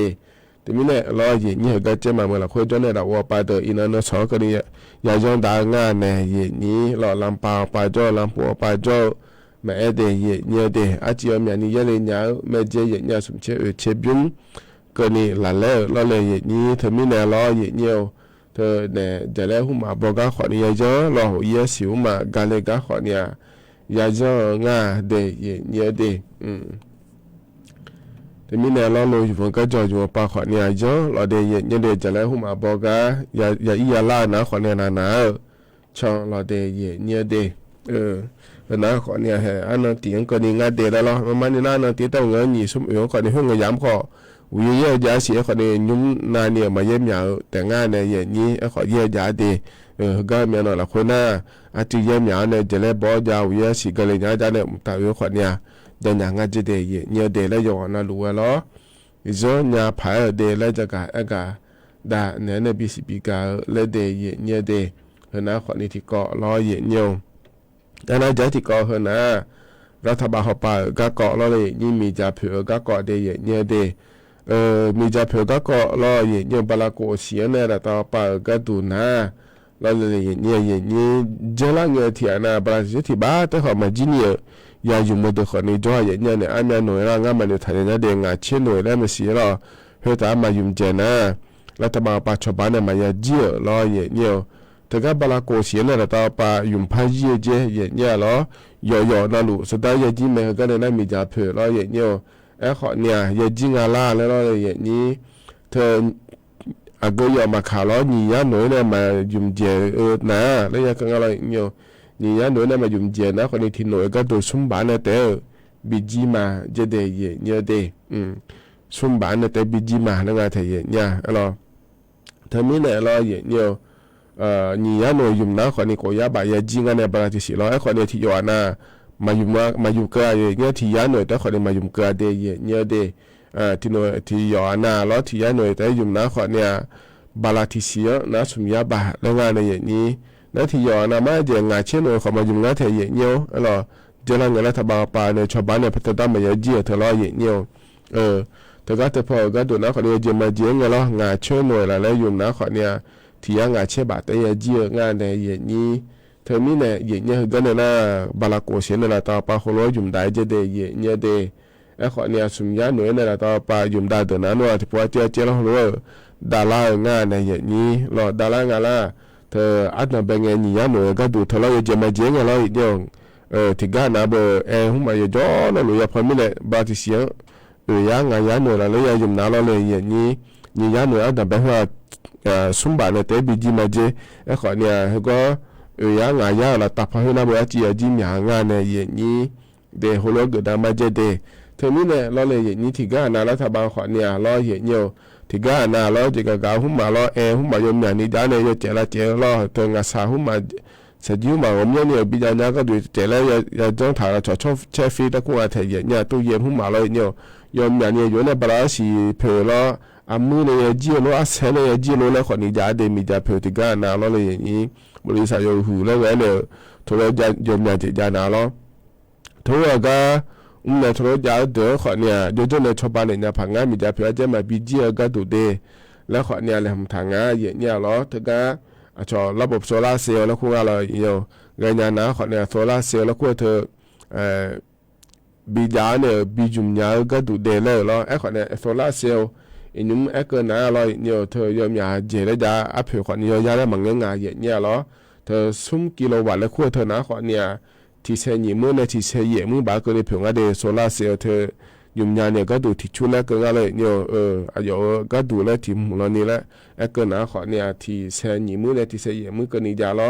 แต่มิเนี่ยเราเนี่ยก็เจ็บมาเมื่อเราคุยจนเนี่ยเราว่าปาเตออินเนาะสอกันเนี่ยยาจงด่างานในนี่เราลำปาปาจ่อลำปัวปาจ่อแม่เดเนี่ยเดอาจิโอมีนี่ยันเลยเนี่ยแม่เจเนี่ยสมเชเชบินก็นี่หลังแล้วเราเลยนี่เธอมิเนี่ยเราเนี่ยเธอเนี่ยจะแล้วหุมาบอกขอเนี่ยเยอะเราเยอะสิวมากาเลกาขอเนี่ยยาจงาเดเนี่ยเดแต่มีเนี่ยเราอยู่บนก็จออยู่ปาขอเนี่ยเยอะเราเดเนี่ยเดจะแล้วหุมาบอกอย่าอียาล่านะขอเนี่ยนาช่องเราเดเนี่ยเดนะขอเนี่ยเฮอันนั้นตีงก็นี่งาเดแล้วมันนี่นั่นตีต้องเงินยี่สมขอเนี่ยห้องย้ำขอวิเยอะยาเสียขอเนี่ยยุ่งนาเนี่ยมาเยี่ยมยาวแต่งานเนี่ยนี้ขอเยอะยาเดก็มีหน่อยละคนน่ะอาทิตย์เยี่ยมยาวเนี่ยจะเล่บอจาวิเยอะสิก็เลยเนี่ยจะเนี่ยแต่วิขอเนี่ยจะอย่างงั้นจะเดย์เนี่ยเดแล้วย้อนน่ะรู้ว่าล้ออีโซเนี่ยพายเดแล้วจะกะด่าเนี่ยบิสิบิกาเล่เดย์เนี่ยเดนะขอนี่ที่เกาะล้อเยี่ยมแต่น่าจะที่เกาะนะรัฐบาลเขาไปก็เกาะล้อเลยยิ่งมีจ่าเผือก็เกาะเดย์เนี่ยเดมีจ่าเผือก็เกาะล้อเยี่ยมบาลาโกเสียเนี่ยแต่ต่อไปก็ดูนะเราเลยเนี่ยเจริญเงี้ยที่อันน่ะบราซิลที่บ้านแต่เขามาจีเนี่ยยาอยู่มาดูคนนี้จ้าเนี่ยอันนั้นหน่วยร่างงานมันเนี่ยทันเนี่ยเด้งอ่ะเช่นหน่วยแล้วมันเสียหรอเฮ้ยแต่มายุ่งเจนะรัฐบาลปัจจุบันเนี่ยมายาเจี๋ยล้อเนี่ยแต่ก็บาลาโกเสียเนี่ยแต่ต่อไปยุ่งพายเจี๋ยเนี่ยล้อย่อนั่นลูสุดท้ายยาจีมันก็เนี่ยมีจ่าเผือล้อเนี่ยเขาเนี่ยยาจีงาล่าแล้วล้อเนี่ยเธออากูยอมาข่าวล้อนี่ยาหน่วยเนี่ยมายุ่งเจนะแล้วยังกันอะไรเนี่ยนี่ยาหน่วยเนี่ยมายุ่งเจนะคนนี้ที่หน่วยก็ตัวสุ่มบ้านเนี่ยแต่บิจิมาจะได้เนี่ยเดสุ่มบ้านเนี่ยแต่บิจิมาแล้วไงเธอเนี่ยอะไรเธอมีเนี่ยอะไรเนี่ยนี่ยาหน่วยยุ่งนะคนนี้ก็ยาบายจิงกันเนี่ยบราติสิล้อไอ้คนนี้ที่อยู่น่ะมายุ่งเกลือเนี่ยที่ยาหน่วยแต่คนนี้มายุ่งเกลือเดเนี่ยเดที่หน่วยที่ยอนาล้อที่ยาหน่วยแต่ยุ่งนะขอเนี่ยบาลาทิเซียนะสมยาบาแล้วงานในอย่างนี้นะที่ยอนามาเจงานเช่นหน่วยขอมายุ่งนะเธออย่างเงี้ยอะไรเจริญเงินรัฐบาลป่าในชาวบ้านเนี่ยพัฒนามาเยอะเจี๋ยเธอล้ออย่างเงี้ยแต่ก็แต่พอก็ดูนะขอเนี่ยเจมาเจี๋ยเงี้ยล้องานเช่นหน่วยแล้วยุ่งนะขอเนี่ยที่ยางานเช่บาแต่เยอะเจี๋ยงานในอย่างนี้เธอมีเนี่ยอย่างเงี้ยก็เนี่ยนะบาลาโกเสียเนี่ยต่อไปคนล้อยุ่งได้จะได้อย่างเงี้ยเดไอ้ขอเนี่ยสมยาหน่วยเนี่ยต่อไปยุ่งได้ตัวนั้นว่าที่พอเจ้าเรารู้ดาราง่ายในอย่างนี้หลอดดารางานละเธออัดน่ะเป็นไงนี่ยาหน่วยก็ดูเธอเราจะมาเจี๋ยงเราอีกอย่างที่การน่ะเบอร์หุ่มมาเยอะจ้อนั่นเลยพอมีเนี่ยบาติเสียงยางานยาหน่วยละเลยยุ่งน่าเราเลยอย่างนี้นี่ยาหน่วยอัดน่ะเป็นว่าสุ่มบ้านเนี่ยแต่บิจิมาเจไอ้ขอเนี่ยก็ยางานยาละตับพอให้น่ะเบอร์จีจีมีหางานในอย่างนี้เดโฮโลกดามาเจเดเธอมีเนี่ยเราเลยอย่างนี้ที่การน่ะรัฐบาลขอเนี่ยเราเห็นอยู่ที่การน่ะเราจะกะหุ่มมาเราหุ่มมายมเนี่ยนี่ด้านเนี่ยเจละเจเราเธองาสาหุ่มมาเสร็จยุ่งมาผมเนี่ยบิดาเนี่ยก็ดูเจละอย่าจ้องถ่ายเราชอบเชฟฟีตะกูอาเทียเนี่ยตู้เย็นหุ่มมาเราเนี่ยยมเนี่ยอยู่ในบราสีเพลเราอามือเนี่ยจีโร่อาเซนเนี่ยจีโร่แล้วคนนี้จะได้มีจะเพลที่การน่ะเราเลยอย่างนี้บริษัทอยู่หูแล้วเนี่ยทุกเรายมเนี่ยจะน่ะเราทุกเราก็เนี่ยทุกเราจะเดือดขอเนี่ยโดยเฉพาะชาวบ้านเนี่ยผังงานมีจะเพลจะมาบิจีก็ดูเดแล้วขอเนี่ยเลยทำทางงานเนี่ยเราถึงก็ชอระบบโซลาร์เซลล์แล้วคุณอะไรอยู่เงี้ยนะขอเนี่ยโซลาร์เซลล์แล้วคุณเธอบิจารเนี่ยบิจุมยาก็ดูเดเลยแล้วไอ้ขอเนี่ยโซลาร์เซลล์อีนุ่มไอ้เกินนะเราเนี่ยเธอยอมยาเจริญจะอัพขอเนี่ยยาได้บางเงี้ยเนี่ยเราเ เธอซุ่มกิโลวัตต์และขั้วเธอนะขอเนี่ยที่เชยมือในที่เชยมือบาเกเลยเพียงว่าเดโซลาเซลล์เธอยุ่มยาเนี่ยก็ดูที่ชุดแล้วก็เลยเนี่ยอายุก็ดูแล้วที่มุลนี่แหละไอ้เกินนะขอเนี่ยที่เชยมือในที่เชยมือก็นี่ยาล้อ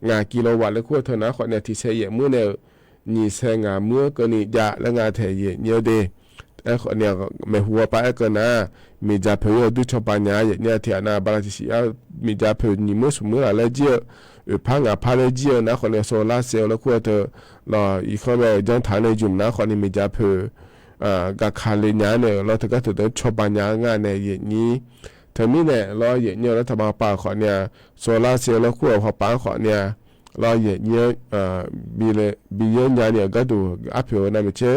งากิโลวัตต์และขั้วเธอนะขอเนี่ยที่เชยมือเนี่ยนี่เชงามือก็นี่ยาและงาเทยเนี่ยเดไอ้ขอเนี่ยไม่หัวไปไอ้เกินนะมีจ่าเผยดูชอบปัญญาเนี่ยที่อันน่ะบาลาติสิอามีจ่าเผยนี่มือสมมืออะไรเจี๋พังพาเลเจียนะคนเนี่ยโซลาเซลล์แล้วขั้วเธอรออีกคนแบบจังฐานในจุ่มนะคนนี้มีจ่าเผยกับคาเลญาเนี่ยเราถึงก็ถือว่าชอบปัญญางานในอย่างนี้เธอมีเนี่ยเราอย่างนี้รัฐบาลป่าขอเนี่ยโซลาเซลล์แล้วขั้วพอป่าขอเนี่ยเราอย่างนี้บีเยนยาเนี่ยก็ดูอัพเพิลนะไม่ใช่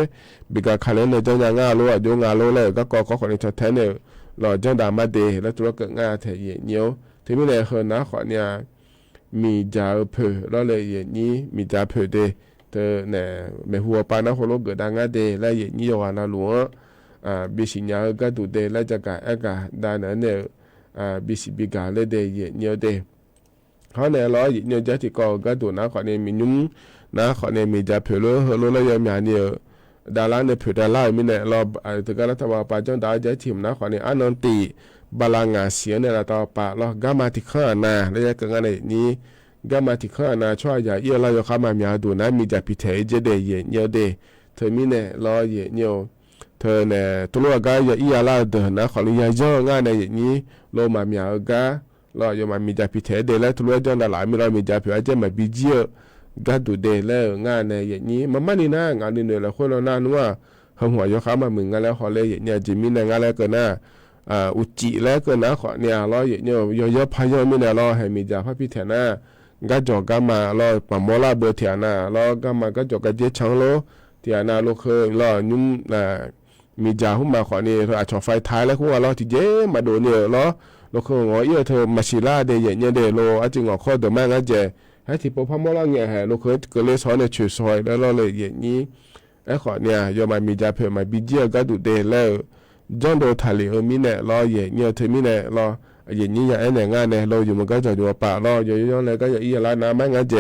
บีกับคาเลนเนี่ยจังงาโลอ่ะโยงาโลเลยก็คนนี้ชดแทนเนี่ยเราจังดามาเดแล้วตัวเกิดงาเทียอย่างนี้เธอมีเนี่ยคนนะขอเนี่ยมีจ่าเผยแล้วเลยอย่างนี้มีจ่าเผยเดเธอเนี่ยไม่หัวปานะคนโลกเกิดดังาเดแล้วอย่างนี้ว่านะหลวงบิสิญญาก็ดูเดแล้วจะกะดานเนี่ยบิสิบิกาเลยเดอย่างนี้เดเขาเนี่ยร้อยเนี่ยจะที่ก็ดูนะขอเนี่ยมีนุ่มนะขอเนี่ยมีจ่าเผยแล้วแล้วยังมีเนี่ยดาราเนี่ยเผยดารามีเนี่ยเราถึงการรัฐบาลป่าจังดาจะถิ่มนะขอเนี่ยอันนนตีบาลางาเสียเนี่ยเราต่อปะเรากามาติข้านาแล้วจะเกิดอะไรนี้กามาติข้านาช่วยอย่าเอี่ยเราจะเข้ามามีอาดูนะมีจะพิเศษจะเดย์เยอะเดย์เธอมีเนี่ยรอเยอะเธอเนี่ยตัวก็อย่าเอี่ยเราเดินนะขอเรียกย่องานในอย่างนี้เรามามีอาก็เราจะมามีจะพิเศษเดย์แล้วตัวจังดารามีเรามีจะพิเศษจะมาบิเจียก็ดูเดย์แล้วงานในอย่างนี้มันนี่นะงานนี้เนี่ยเราคนเราหน้านัวหัวจะเข้ามามึงกันแล้วขอเลยอย่างนี้จิมีในงานแล้วก็น่าอุจิแล้วก็นะขอเนี่ยเราเนี่ยเยอะๆพายมีเนี่ยเราให้มีจ่าพระพิเทนะก็จอกกันมาเราปั๊มโมลาเบอร์เทียนะเราก็มาก็จอกกันเจ็ดช่างโลเทียนะเราเคยเรายุ่มมีจ่าหุ่มมาขอเนี่ยเราอาจจะไฟท้ายแล้วคุณว่าเราที่เจ๊มาโดนเนี่ยเราเคยงอเยอะเธอมาชิล่าเดย์เนี่ยเดย์เราอาจจะงอข้อเดิมแม่งั้นเจให้ที่พอพโมลาเนี่ยเราเคยก็เลยสอนในช่วยซอยแล้วเราเลยอย่างนี้ไอ้ขอเนี่ยยอมมามีจ่าเผื่อมาบิเจียก็ดูเดย์แล้วจอนโดทะเลมีเนี่ยรอเนี่ยเธอมีเนี่ยรออย่างนี้อย่างไอ้เนี่ยงานเนี่ยเราอยู่มันก็จะอยู่ป่าเราอยู่ๆเลยก็จะอีละน้ำไม่งั้นเจ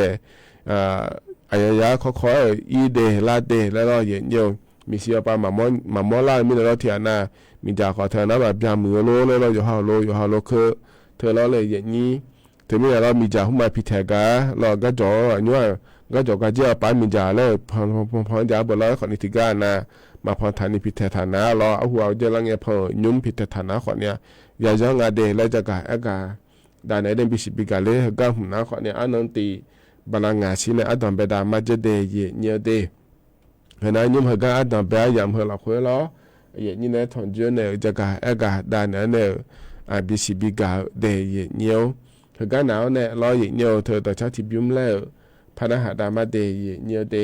อายะค่อยๆอีเดลาเดแล้วเราอย่างมีเสียป่ามามอลามีเราเทียนามีจ่าขอเธอนะแบบยามมือโลเลยเราอยู่ฮาโลคือเธอเราเลยอย่างนี้เธอมีเรามีจ่าหุ่มมาพิเทกาเราก็จ่อเนี่ยก็จ่อก็เจ้าป้ามีจ่าเลยพอจ่าบอกเราขอนิติการนะมาพอฐานิพิเทฐานะรอเอาหัวเจริญเงี้ยพอยุ่มพิเทฐานะขอเนี่ยอย่าจะงาเดแล้วจะกะกาดานเดนบิสิบิกาเลก็หุ่นนะขอเนี่ยอันนั้นตีบาลางาชิเนี่ยอัดอนเบดามาจะเดยเนี่ยเดเห็นไหมยุ่มก็อัดอนเบยามเฮเราคุยล้ออย่างนี้เนี่ยทอนเจเนี่ยจะกะดานเนี่ยบิสิบิกาเดยเนี่ยเฮก็หนาวเนี่ยรออย่างเนี่ยเธอต่อชาติบิมแล้วพนักหาดามาเดยเนี่ยเด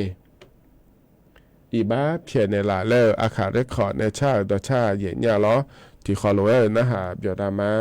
อีบ้าเพียในหลาเล่อาคาเรคคอร์ดในชาต่อชาเย็นเนี่ยล้อที่คอโลเอนะฮะเบียดามา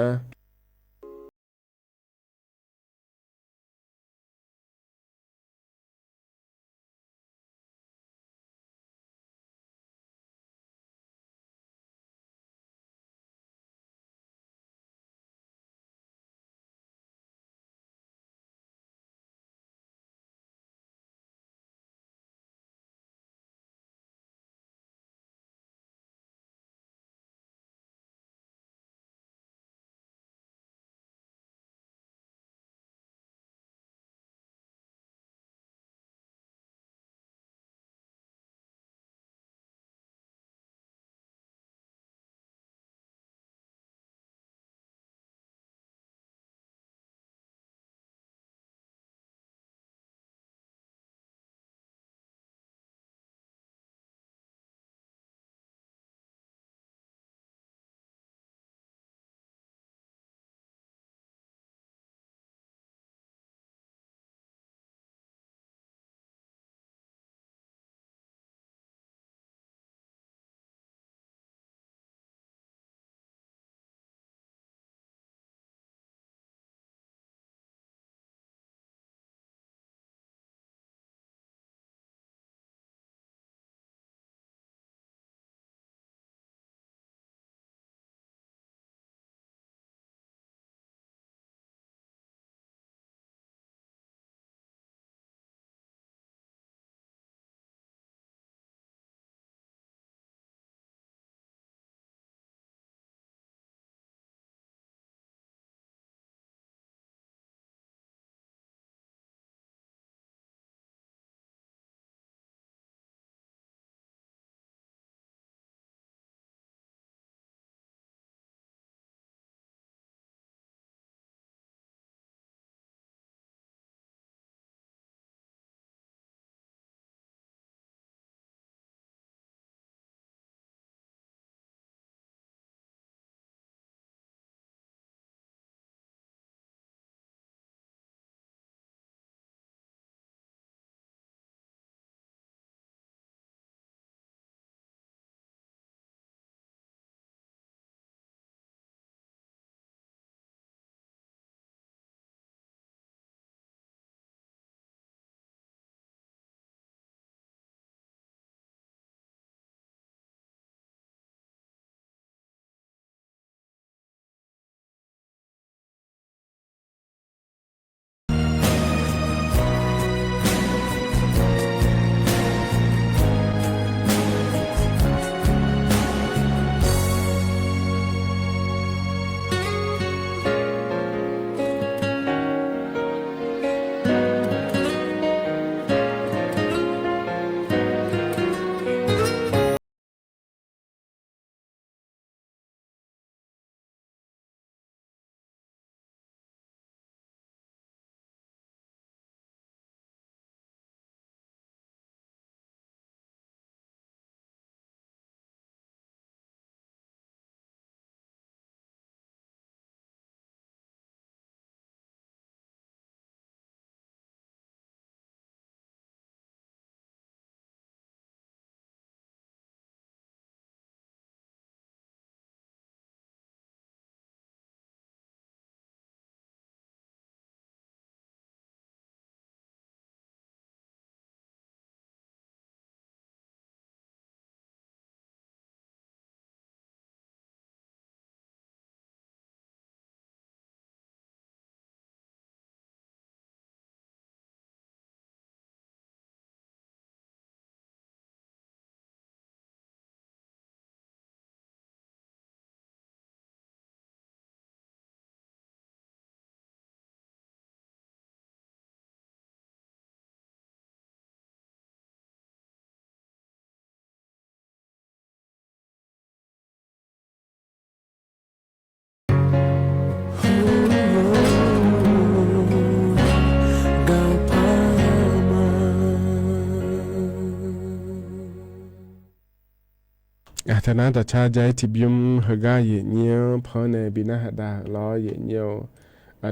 ท่านั้นแต่ชาใจที่บิมเฮกาเยเนียวพอในบินาหดาล้อเยเนียว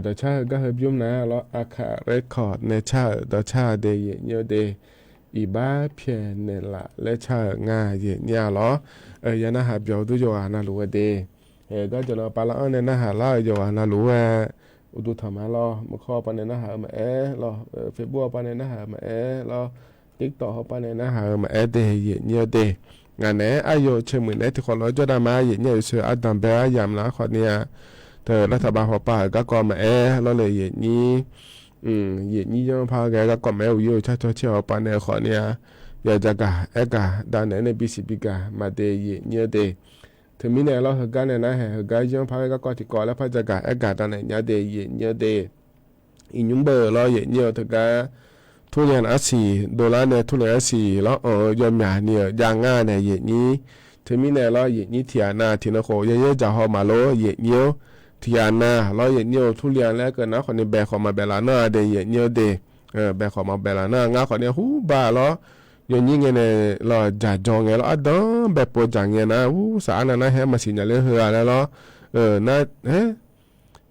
แต่ชาก็เฮบิมนะล้ออาคาเรคคอร์ดในชาแต่ชาเดเยเนียวเดอีบ้าเพียนเนละและชาง่ายเยเนียล้อยานาหาเบียวดูโยอานาลัวเดก็จะเราปาละอันในนาหาล้อโยอานาลัวอุดุธรรมะล้อมุขอปานในนาหามาล้อเฟซบุ๊กปานในนาหามาล้อติ๊กต็อกปานในนาหามาเดเยเนียวเดงานนี้อายุเชื่อมือในที่คนเราจะได้มาอย่างนี้เชื่ออัดดัมเบลยามละคนเนี่ยเธอรัฐบาลหัวป่าก็ก่อมาเราเลยอย่างนี้อย่างนี้ยังพาแกก็ก่อมาอยู่ชัดๆเชื่อป่าในคนเนี่ยอยากจะกะกะด้านไหนในบีซีบีกะมาเดย์เนี่ยเดย์ถึงมีเนี่ยเราเฮกันเนี่ยนะเฮกันยังพาแกก็ก่อที่ก่อแล้วพาจะกะด้านไหนเนี่ยเดย์เนี่ยเดย์อีนุ่มเบอร์เราอย่างนี้เธอก็ทุเรียน$4เนี่ยทุเรียน4แล้วยอมหยาเนี่ยยางง่ายเนี่ยอย่างนี้ถึงมีเนี่ยเราอย่างนี้เทียนาทีนะโคเยอะๆจะหอมาโลอย่างเงี้ยวเทียนาเราอย่างเงี้ยวทุเรียนแล้วก็นะคนนี้แบกของมาเบลาน่าเดย์อย่างเงี้ยวเดย์แบกของมาเบลาน่างาคนนี้หูบ้าแล้วอย่างนี้ไงเนี่ยเราจะจองไงเราดังแบบโปรจังไงนะหูสารนะให้มาสิญญาเรื่องเหือแล้วน่า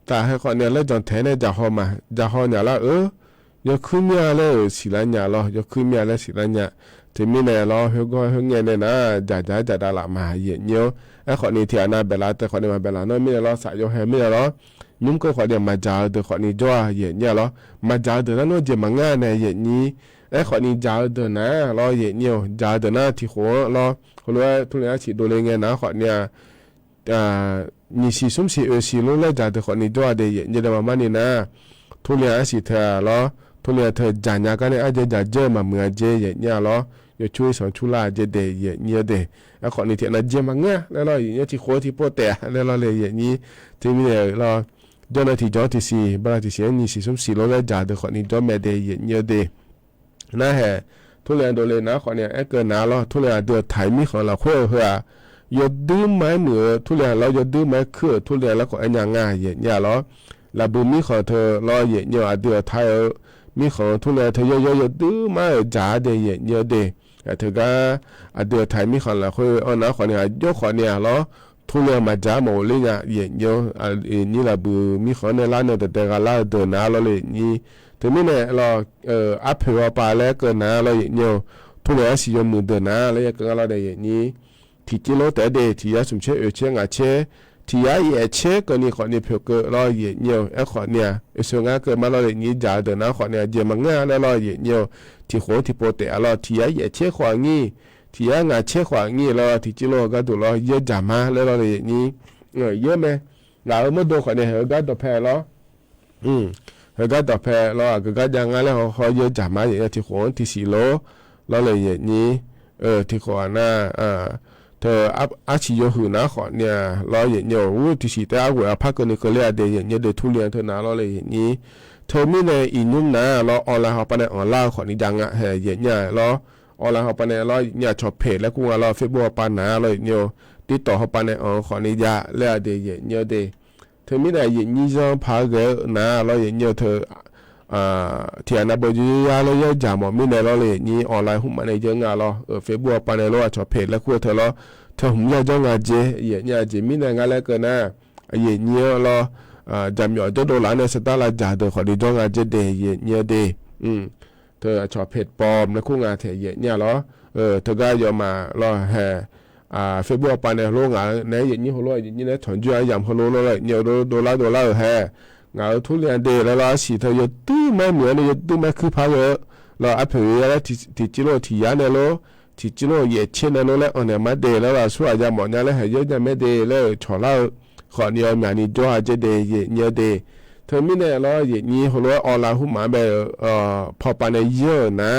แต่ให้คนเนี่ยแล้วจอนแทนเนี่ยจะหอมาจะหอเนี่ยแล้วยกขึ้นมาเลยสิลัญญาล้อยกขึ้นมาเลยสิลัญญาถึงมีเนี่ยล้อเฮก็เฮเงี้ยเนี่ยนะจะได้ละมาเยอะเนี้ยไอ้คนนี้ที่นาเบลาแต่คนนี้มาเบลาเนาะมีเนี่ยล้อสายโยเฮมีเนี่ยล้อยุ่งก็คนนี้มาจ่าเดี๋ยวคนนี้จ่อเยอะเนี้ยล้อมาจ่าเดี๋ยวนั้นโน้ตจะมางานเนี่ยเยอะนี้ไอ้คนนี้จ่าเดี๋ยวนะล้อเยอะเนี้ยจ่าเดี๋ยวนะที่หัวล้อคนรู้ว่าทุเรียนฉีดดูเลยเงี้ยนะคนเนี่ยนี่สิสมสิสิรู้แล้วจ่าเดี๋ยวคนนี้จ่อเดี๋ยวเยอะเดี๋ยวมานี่นะทุเรียนฉีดเธอล้อทุเรียนเธอจานยากันเนี่ยอาจจะเจอมาเมื่อเจเนี่ยล้อยช่วยสอนชุลาเจเดย์เนี่ยเดย์ไอ้คนนี้ที่น่าเจมาเงี้ยแล้วเราอย่างนี้ที่โคที่โปรเตะแล้วเราเลยอย่างนี้ที่มีเนี่ยเราเจ้าหน้าที่จอที่สี่บริษัทที่สี่นี่สิสมสี่เราเลยจ่าเดี๋ยวคนนี้จอแม่เดย์เนี่ยเดย์นั่นแหละทุเรียนโดเลยนะคนเนี่ยไอ้เกินนะเราทุเรียนเดือดไทยมีของเราเพื่อหยดดื้อไม้เหนือทุเรียนเราหยดดื้อไม้คือทุเรียนแล้วก็ไอ้ยังง่ายเนี่ยเราแล้วบุญมีของเธอเราเนี่ยเดือดไทยมีของทุเรียนเธอเยอะๆดื้อมาจ่าเดย์เนี่ยเดย์เธอก็เดือดไทยมีของเราคือนะคนเนี่ยยกคนเนี่ยเราทุเรียนมาจ่าหมดเลยเนี่ยเยอะนี่แหละบุมีของในร้านเนี่ยแต่ก็ร้านเดินน้าเราเลยนี่ถึงนี่เนี่ยเราอัพเผื่อไปแล้วเกินน้าเราเนี่ยทุเรียนสิยมือเดินน้าแล้วก็เราได้อย่างนี้ที่จิโลแต่เดย์ที่ยาสมเชเชียงอาเชที่ยาเชก็นี่คนนี้เผื่อก็เราเนี่ยไอ้คนเนี่ยส่วนงานเกิดมาเราเลยนี่จ่าเดินน้าคนเนี่ยเจมังงาแล้วเราเนี่ยที่หัวที่โปรเตะเราที่ยาเชขวางงี้ที่ยางาเชขวางงี้เราที่จิโลก็ดูเราเยอะจ่ามาแล้วเราเลยนี่เยอะไหมเราเมื่อดูคนเนี่ยก็ดอกแพรเราก็ดอกแพรเราก็ยังงั้นแล้วเขาเยอะจ่ามาอย่างที่หัวที่4 โลเราเลยอย่างนี้ที่หัวหน้าเธออาชีพอยู่นะขอเนี่ยเราอย่างเงี้ยวู้ที่สิแต่เอาพักกันนี่ก็เลยเดี๋ยวอย่างเงี้ยเดี๋ยวทุเรียนเธอนะเราเลยอย่างนี้เธอมีในอีนุ่มนะเราออนไลน์เขาไปในออนไลน์ขอนี่ดังอ่ะอย่างเงี้ยเราออนไลน์เขาไปในเราเนี่ยชอบเพจแล้วกูเราเฟซบุ๊กปานนะเราอย่างเงี้ยติดต่อเขาไปในขอนี่ยาแล้วเดี๋ยวอย่างเงี้ยเดี๋ยวเธอมีในอย่างนี้จะพาเกนะเราอย่างเงี้ยเธอที่อันนั้นบริยาเราเยอะจังมั้งมีในเราเลยนี่ออนไลน์หุ่นมันในเยอะงาเราเฟซบุ๊กปานในเราชอบเพจแล้วกูเธอเราเธอหุ่นยาจ้องงาเจเนี่ยเจมีในงานแล้วกันนะเนี่ยเราจำอยู่ตัวหลานเนี่ยสตาร์ละจ่าเธอขอดีจ้องงาเจเดย์เนี่ยเดย์เธอชอบเพจปลอมแล้วคู่งานเธอเนี่ยเหรอเธอก็ยอมมาเราเฟซบุ๊กปานในโรงงานในอย่างนี้หัวเราอย่างนี้นะถอนจุยอย่างหัวเราเลยเนี่ย$งาทุเรียนเดแล้วเราสิเธออยู่ตู้ไม่เหมือนอยู่ตู้ไม่คือพาเราอัพเผื่อแล้วที่จิโร่ที่ยาเนี่ยเราที่จิโร่เช่นนั้นแล้วเนี่ยมาเดแล้วเราสู้อาจจะหมดเนี่ยแล้วเยอะจะไม่เดแล้วชอเราขอเนี่ยมันนี่จ่ออาจจะเดเนี่ยเดเธอไม่เนี่ยเราอย่างนี้หัวเราออนไลน์หุ่นมาแบบพอปานเยอะนะ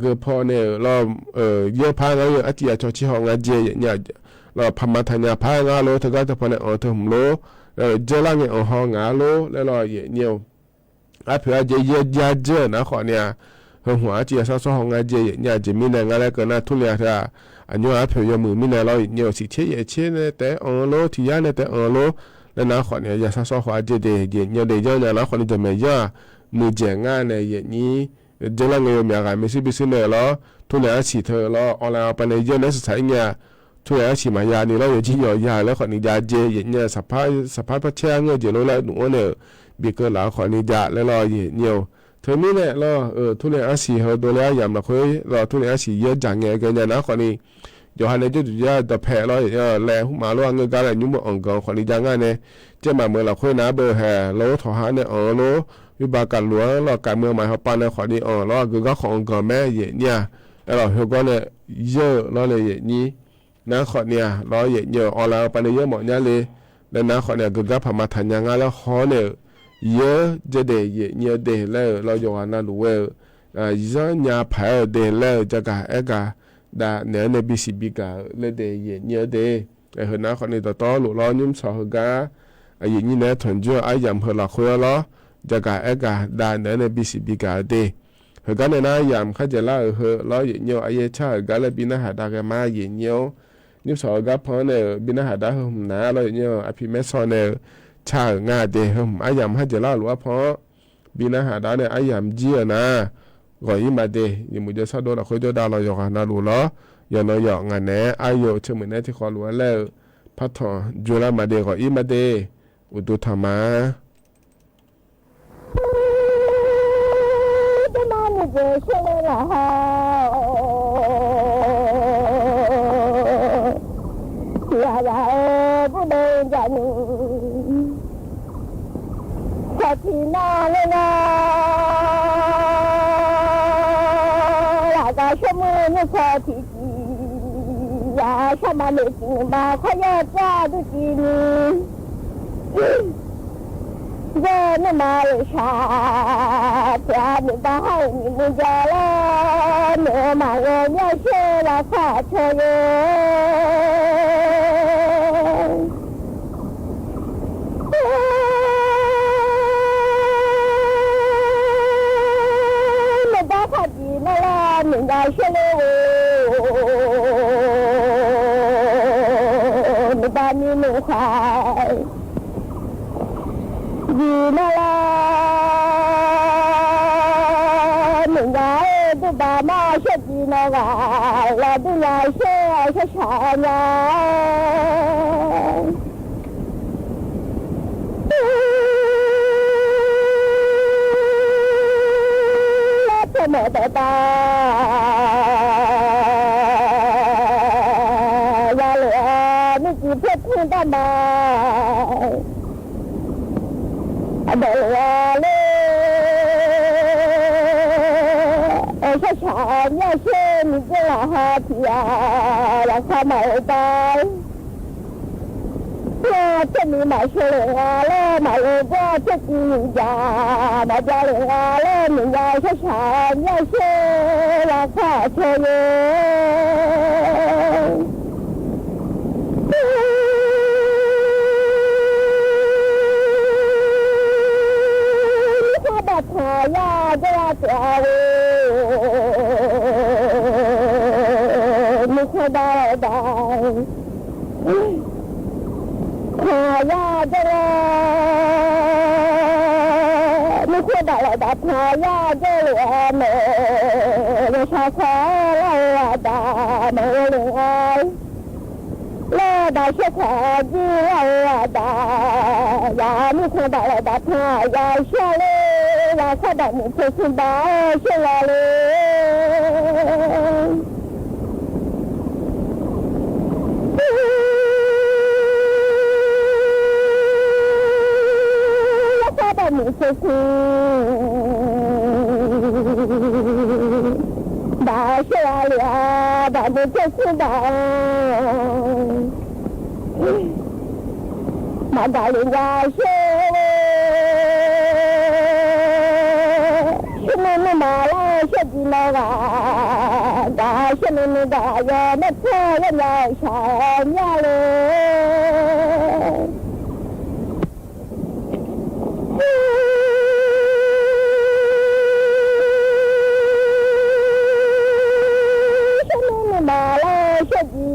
ก็พอเนี่ยเราเยอะพาเราอาทิตย์ชอชิฮองอาเจเนี่ยเราพม่าทเนี่ยพาเราเธอก็จะพอเนี่ยเธอหุ่มโลเจอแล้วเนี่ยห้องงาโลแล้วเราเนี่ยเผื่อจะเยอะเจอนะขอเนี่ยหัวจีซ่าห้องงาเจเนี่ยจะมีในงานแล้วก็น่าทุเรียนถ้าอันนี้เผื่อมือมีในเราเนี่ยสิเช่นแต่โลที่ยาเนี่ยแต่โลแล้วนะขอเนี่ยจะซ่าหัวเจเดเนี่ยเดี๋ยวเนี่ยนะขอเนี่ยจะไม่ยามือเจงานเนี่ยนี้เจอแล้วเนี่ยมีอะไรไม่ใช่บิสเนสแล้วทุเรียนสิเธอแล้วออนไลน์ไปในเยอะเนี่ยสุดท้ายเนี่ยท ทุเรศชิมายานี่เราอยู่ที่ยอยาแล้วขอนิยาเจเนี่ยสภาพพระเช้าเงยเจรู้แล้วหนูเนี่ยบีเกอร์หลาขอนิยาแล้วรอเยี่ยวเธอนี่แหละรอทุเรศอาศีเขาตัวแล้วยามละคุยรอทุเรศอาศีเยอะจังเงี้ยกันเนี่ยนะขอนี่อยู่หันในจุดยาตะแผ่รอแลหุมาล้วนเงินการอะไรยุ่งบ่อ่องกองขอนิยาง่ายเนี่ยเจ้ามาเมื่อละคุยนะเบอร์แห่โลถอหาเนี่ยโลวิบากการหลวงรอการเมืองหมายเขาปานเนี่ยขอนี่รอคือก็ของกองแม่เนี่ยแล้วเราเขาก็เนี่ยเยอะรอเลยนี้นะขอเนี่ยรอเยอะออนไลน์ไปในเยอะหมดเนี่ยเลยแล้วนะขอเนี่ยคือก็พามาทันยังไงแล้วขอเนี่ยเยอะจะเดย์เยอะเดย์แล้วเราอยู่กันนั่นรู้ว่าย้อนยาแผลเดย์แล้วจะกะดาเนี่ยในบีซีบีกะเลยเดย์เยอะเดย์แต่เห็นนะขอเนี่ยต่อหลุดล้อยุ่มสอหกะอย่างนี้เนี่ยถึงจะยำเพื่อหลักคุยล้อจะกะดาเนี่ยในบีซีบีกะเดย์เห็นกันเนี่ยนะยำข้าจะล่าล้อเยอะชากันเลยบินหาดากมาเยอะยุ่มสอกับพอเนี่ยบินหาดาหุ่มนะเราอภิเมศเนี่ยชาง่าเดหุ่มยำข้าจะล่าหรือว่าพอบินหาดาเนี่ยยำเจียนะก่อนยิ่งมาเดยังมุจจะซาโดเราคุยจะดาเราอยู่กันนะรู้ล้อย่าน้อยงานเนี่ยโยเชื่อเหมือนที่ขอรู้แล้วพัฒน์จุฬามาเดก่อนยิ่งมาเดอุตุธรรมะ那马有啥？家里把孩你不家了，那马我要学了发车哟。那把他的那了，人家学了哦，那把你弄坏。vì nó là mình gái tôi bà má sẽ gì nó gà là tôi lại sẽ sợ nhà cho mẹ ta ra lửa nó chỉ thích hơn ta mà đời lê sao sợ nhau xem cái là ha thì là sao mày ta cho mình mà sợ lê mà ra chết già mà ra lê mình ra sao sợ nhau xem là sao chơi thà ya ra trời mình sẽ đợi đợi thà ya ra mình sẽ đợi đợi thà ya ra mẹ sao khó là đợi mẹ ơi lê đại sẽ thà gì là đợi ya mình sẽ đợi đợi thà ya sẽ là sao đại mình phải xin bá sẽ là lên là sao đại mình phải xin bá sẽ là lên đại mình phải xin bá mà đại mình ra sẽ nên mà la sẽ gì mà đã sẽ nên đã giờ mất thế là sợ nhà lên sẽ nên mà la sẽ gì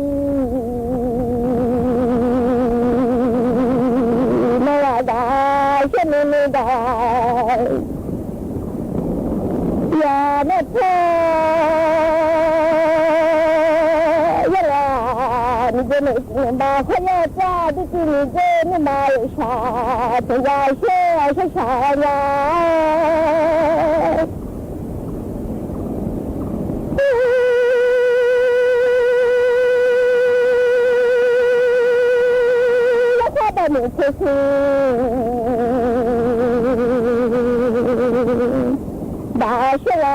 mà đã sẽ nên đã ya mất thế là 快要嫁的给你这你妈有啥？这家些是啥呀？你出去，大学了，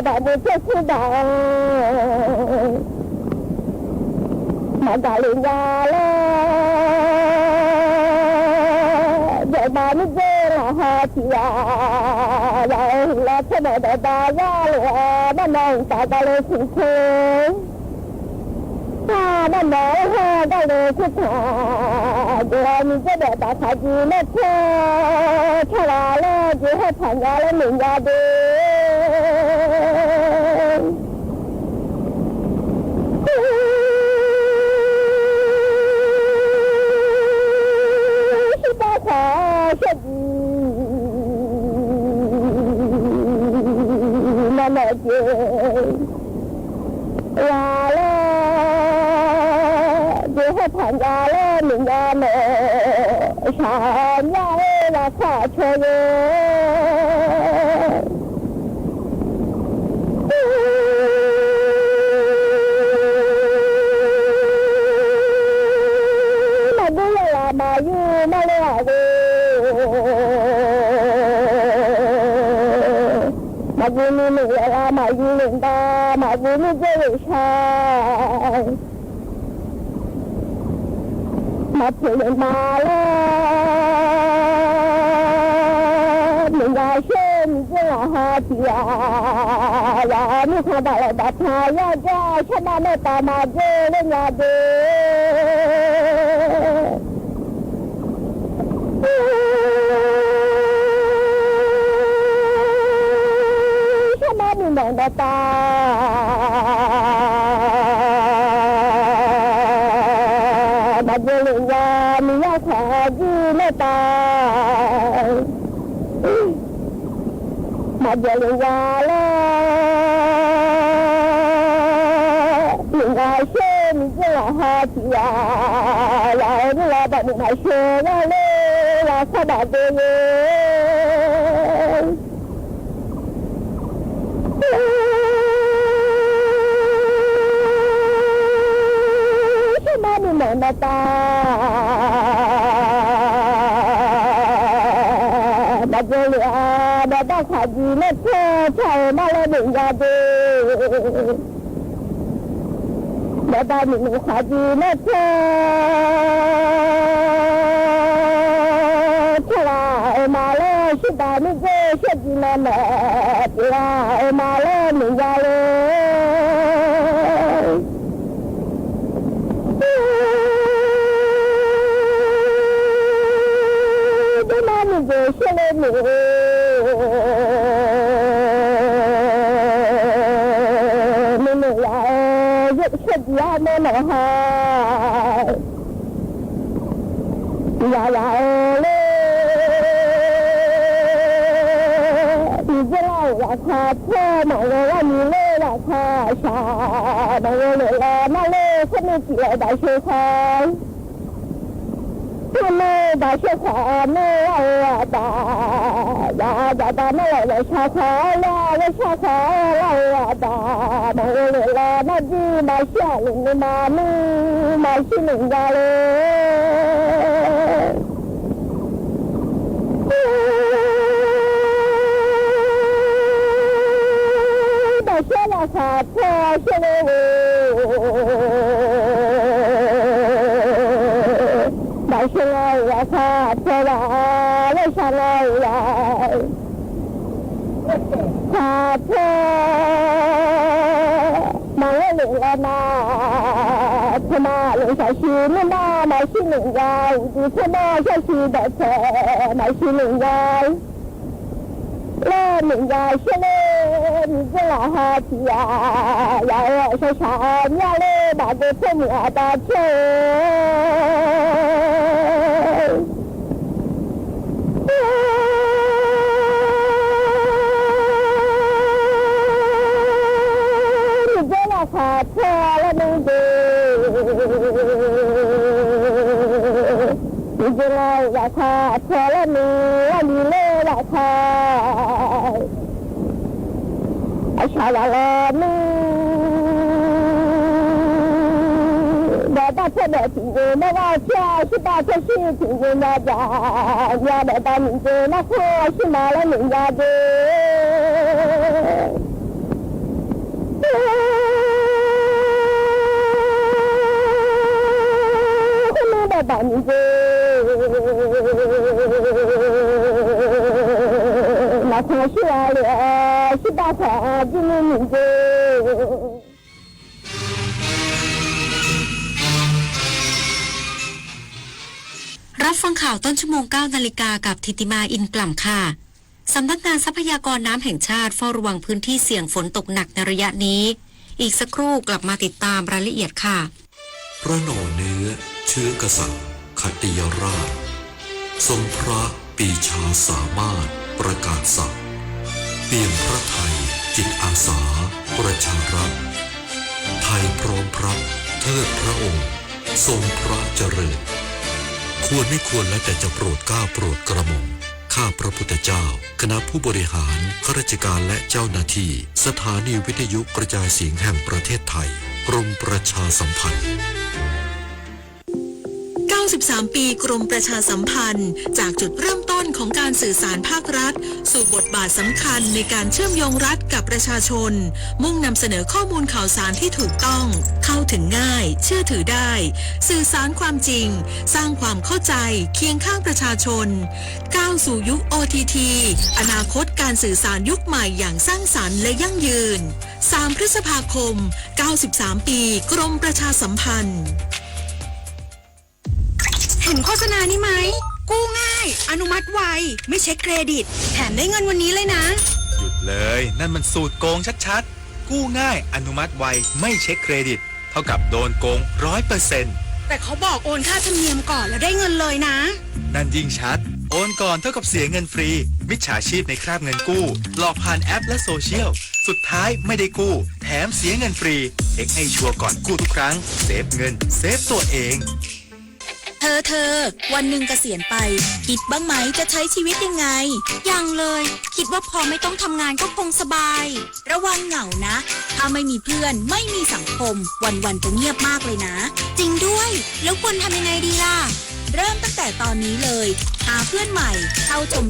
把你出去的，马达里亚了，就把你这了哈提呀，然后了什么的大呀了，那能大家来听听。他那老汉到了去看，我们这边大茶几那车，吃完了就还参加了人家的。是大茶小鸡，那么久，完了。就还参加了人家们上家了卡车人，那个人啦嘛有那两个，那个你们啦嘛有人的，那个你这位上。马皮人马了，人家说你这样哈子呀，呀，你看到了大太阳家，什么那大马子人家的，什么你弄的大。那个人家你要看见那大，那个人家了，人家说你这样哈子呀，然后你老板你还说了嘞，我看到的人。那么大，那个俩那大卡机那车才买了人家的，那大你们卡机那车，出来买了是大你这设计了呢，出来买了人家的。就是了你，你们呀，这设计啊，那么好，呀呀嘞，你这老呀他车，那个让你累了他啥，那个累了那累，什么起来大学生。他们大学花没有大，呀大大没有了小花了，了小花了大，没有了那鸡那小人的妈咪那是人家嘞。大学了花车是嘞。大学了呀，卡车了，来上来呀，卡车，忙了了嘛，他妈留下去，你妈妈是人家，你他妈下去的车，那是人家，来人家是嘞，你这老哈子呀，要说啥呀嘞，那个车呀大车。卡车了那个， จะไงราคาเธอละมีว่ามีเล่ราคาไอชาลาลามีเดี๋ยว大特别听见那个家是大特是听见那家家的大名字那可是马来人家的大名字那可是来了是大特的名字รับฟังข่าวต้นชั่วโมง 9 นาฬิกากับธิติมาอินกล่ำค่ะสำนักงานทรัพยากรน้ำแห่งชาติเฝ้าระวังพื้นที่เสี่ยงฝนตกหนักในระยะนี้อีกสักครู่กลับมาติดตามรายละเอียดค่ะพระหน่อเนื้อเชื้อกษัตริย์ขติยราชทรงพระปีชาสามารถประกาศศักดิ์เปี่ยมพระไทยจิตอาสาประชารัฐไทยพร้อมพระเทิดพระองค์ทรงพระเจริญควรไม่ควรและแต่จะโปรดเกล้าโปรดกระหม่อมข้าพระพุทธเจ้าคณะผู้บริหารข้าราชการและเจ้าหน้าที่สถานีวิทยุกระจายเสียงแห่งประเทศไทยกรมประชาสัมพันธ์93 ปีกรมประชาสัมพันธ์จากจุดเริ่มต้นของการสื่อสารภาครัฐสู่บทบาทสำคัญในการเชื่อมโยงรัฐกับประชาชนมุ่งนำเสนอข้อมูลข่าวสารที่ถูกต้องเข้าถึงง่ายเชื่อถือได้สื่อสารความจริงสร้างความเข้าใจเคียงข้างประชาชนก้าวสู่ยุค OTT อนาคตการสื่อสารยุคใหม่อย่างสร้างสรรค์และยั่งยืน3 พฤษภาคม 93 ปีกรมประชาสัมพันธ์เห็นโฆษณานี้ไหมกู้ง่ายอนุมัติไวไม่เช็คเครดิตแถมได้เงินวันนี้เลยนะหยุดเลยนั่นมันสูตรโกงชัดๆกู้ง่ายอนุมัติไวไม่เช็คเครดิตเท่ากับโดนโกง 100% แต่เขาบอกโอนค่าธรรมเนียมก่อนแล้วได้เงินเลยนะนั่นยิ่งชัดโอนก่อนเท่ากับเสียเงินฟรีมิจฉาชีพในคราบเงินกู้หลอกผ่านแอปและโซเชียลสุดท้ายไม่ได้กู้แถมเสียเงินฟรีเช็คให้ชัวร์ก่อนกู้ทุกครั้งเซฟเงินเซฟตัวเองเธอวันหนึ่งเกษียณไปคิดบ้างไหมจะใช้ชีวิตยังไงยังเลยคิดว่าพอไม่ต้องทำงานก็คงสบายระวังเหงานะถ้าไม่มีเพื่อนไม่มีสังคมวันๆจะเงียบมากเลยนะจริงด้วยแล้วควรทำยังไงดีล่ะเริ่มตั้งแต่ตอนนี้เลยหาเพื่อนใหม่เข้าชมรม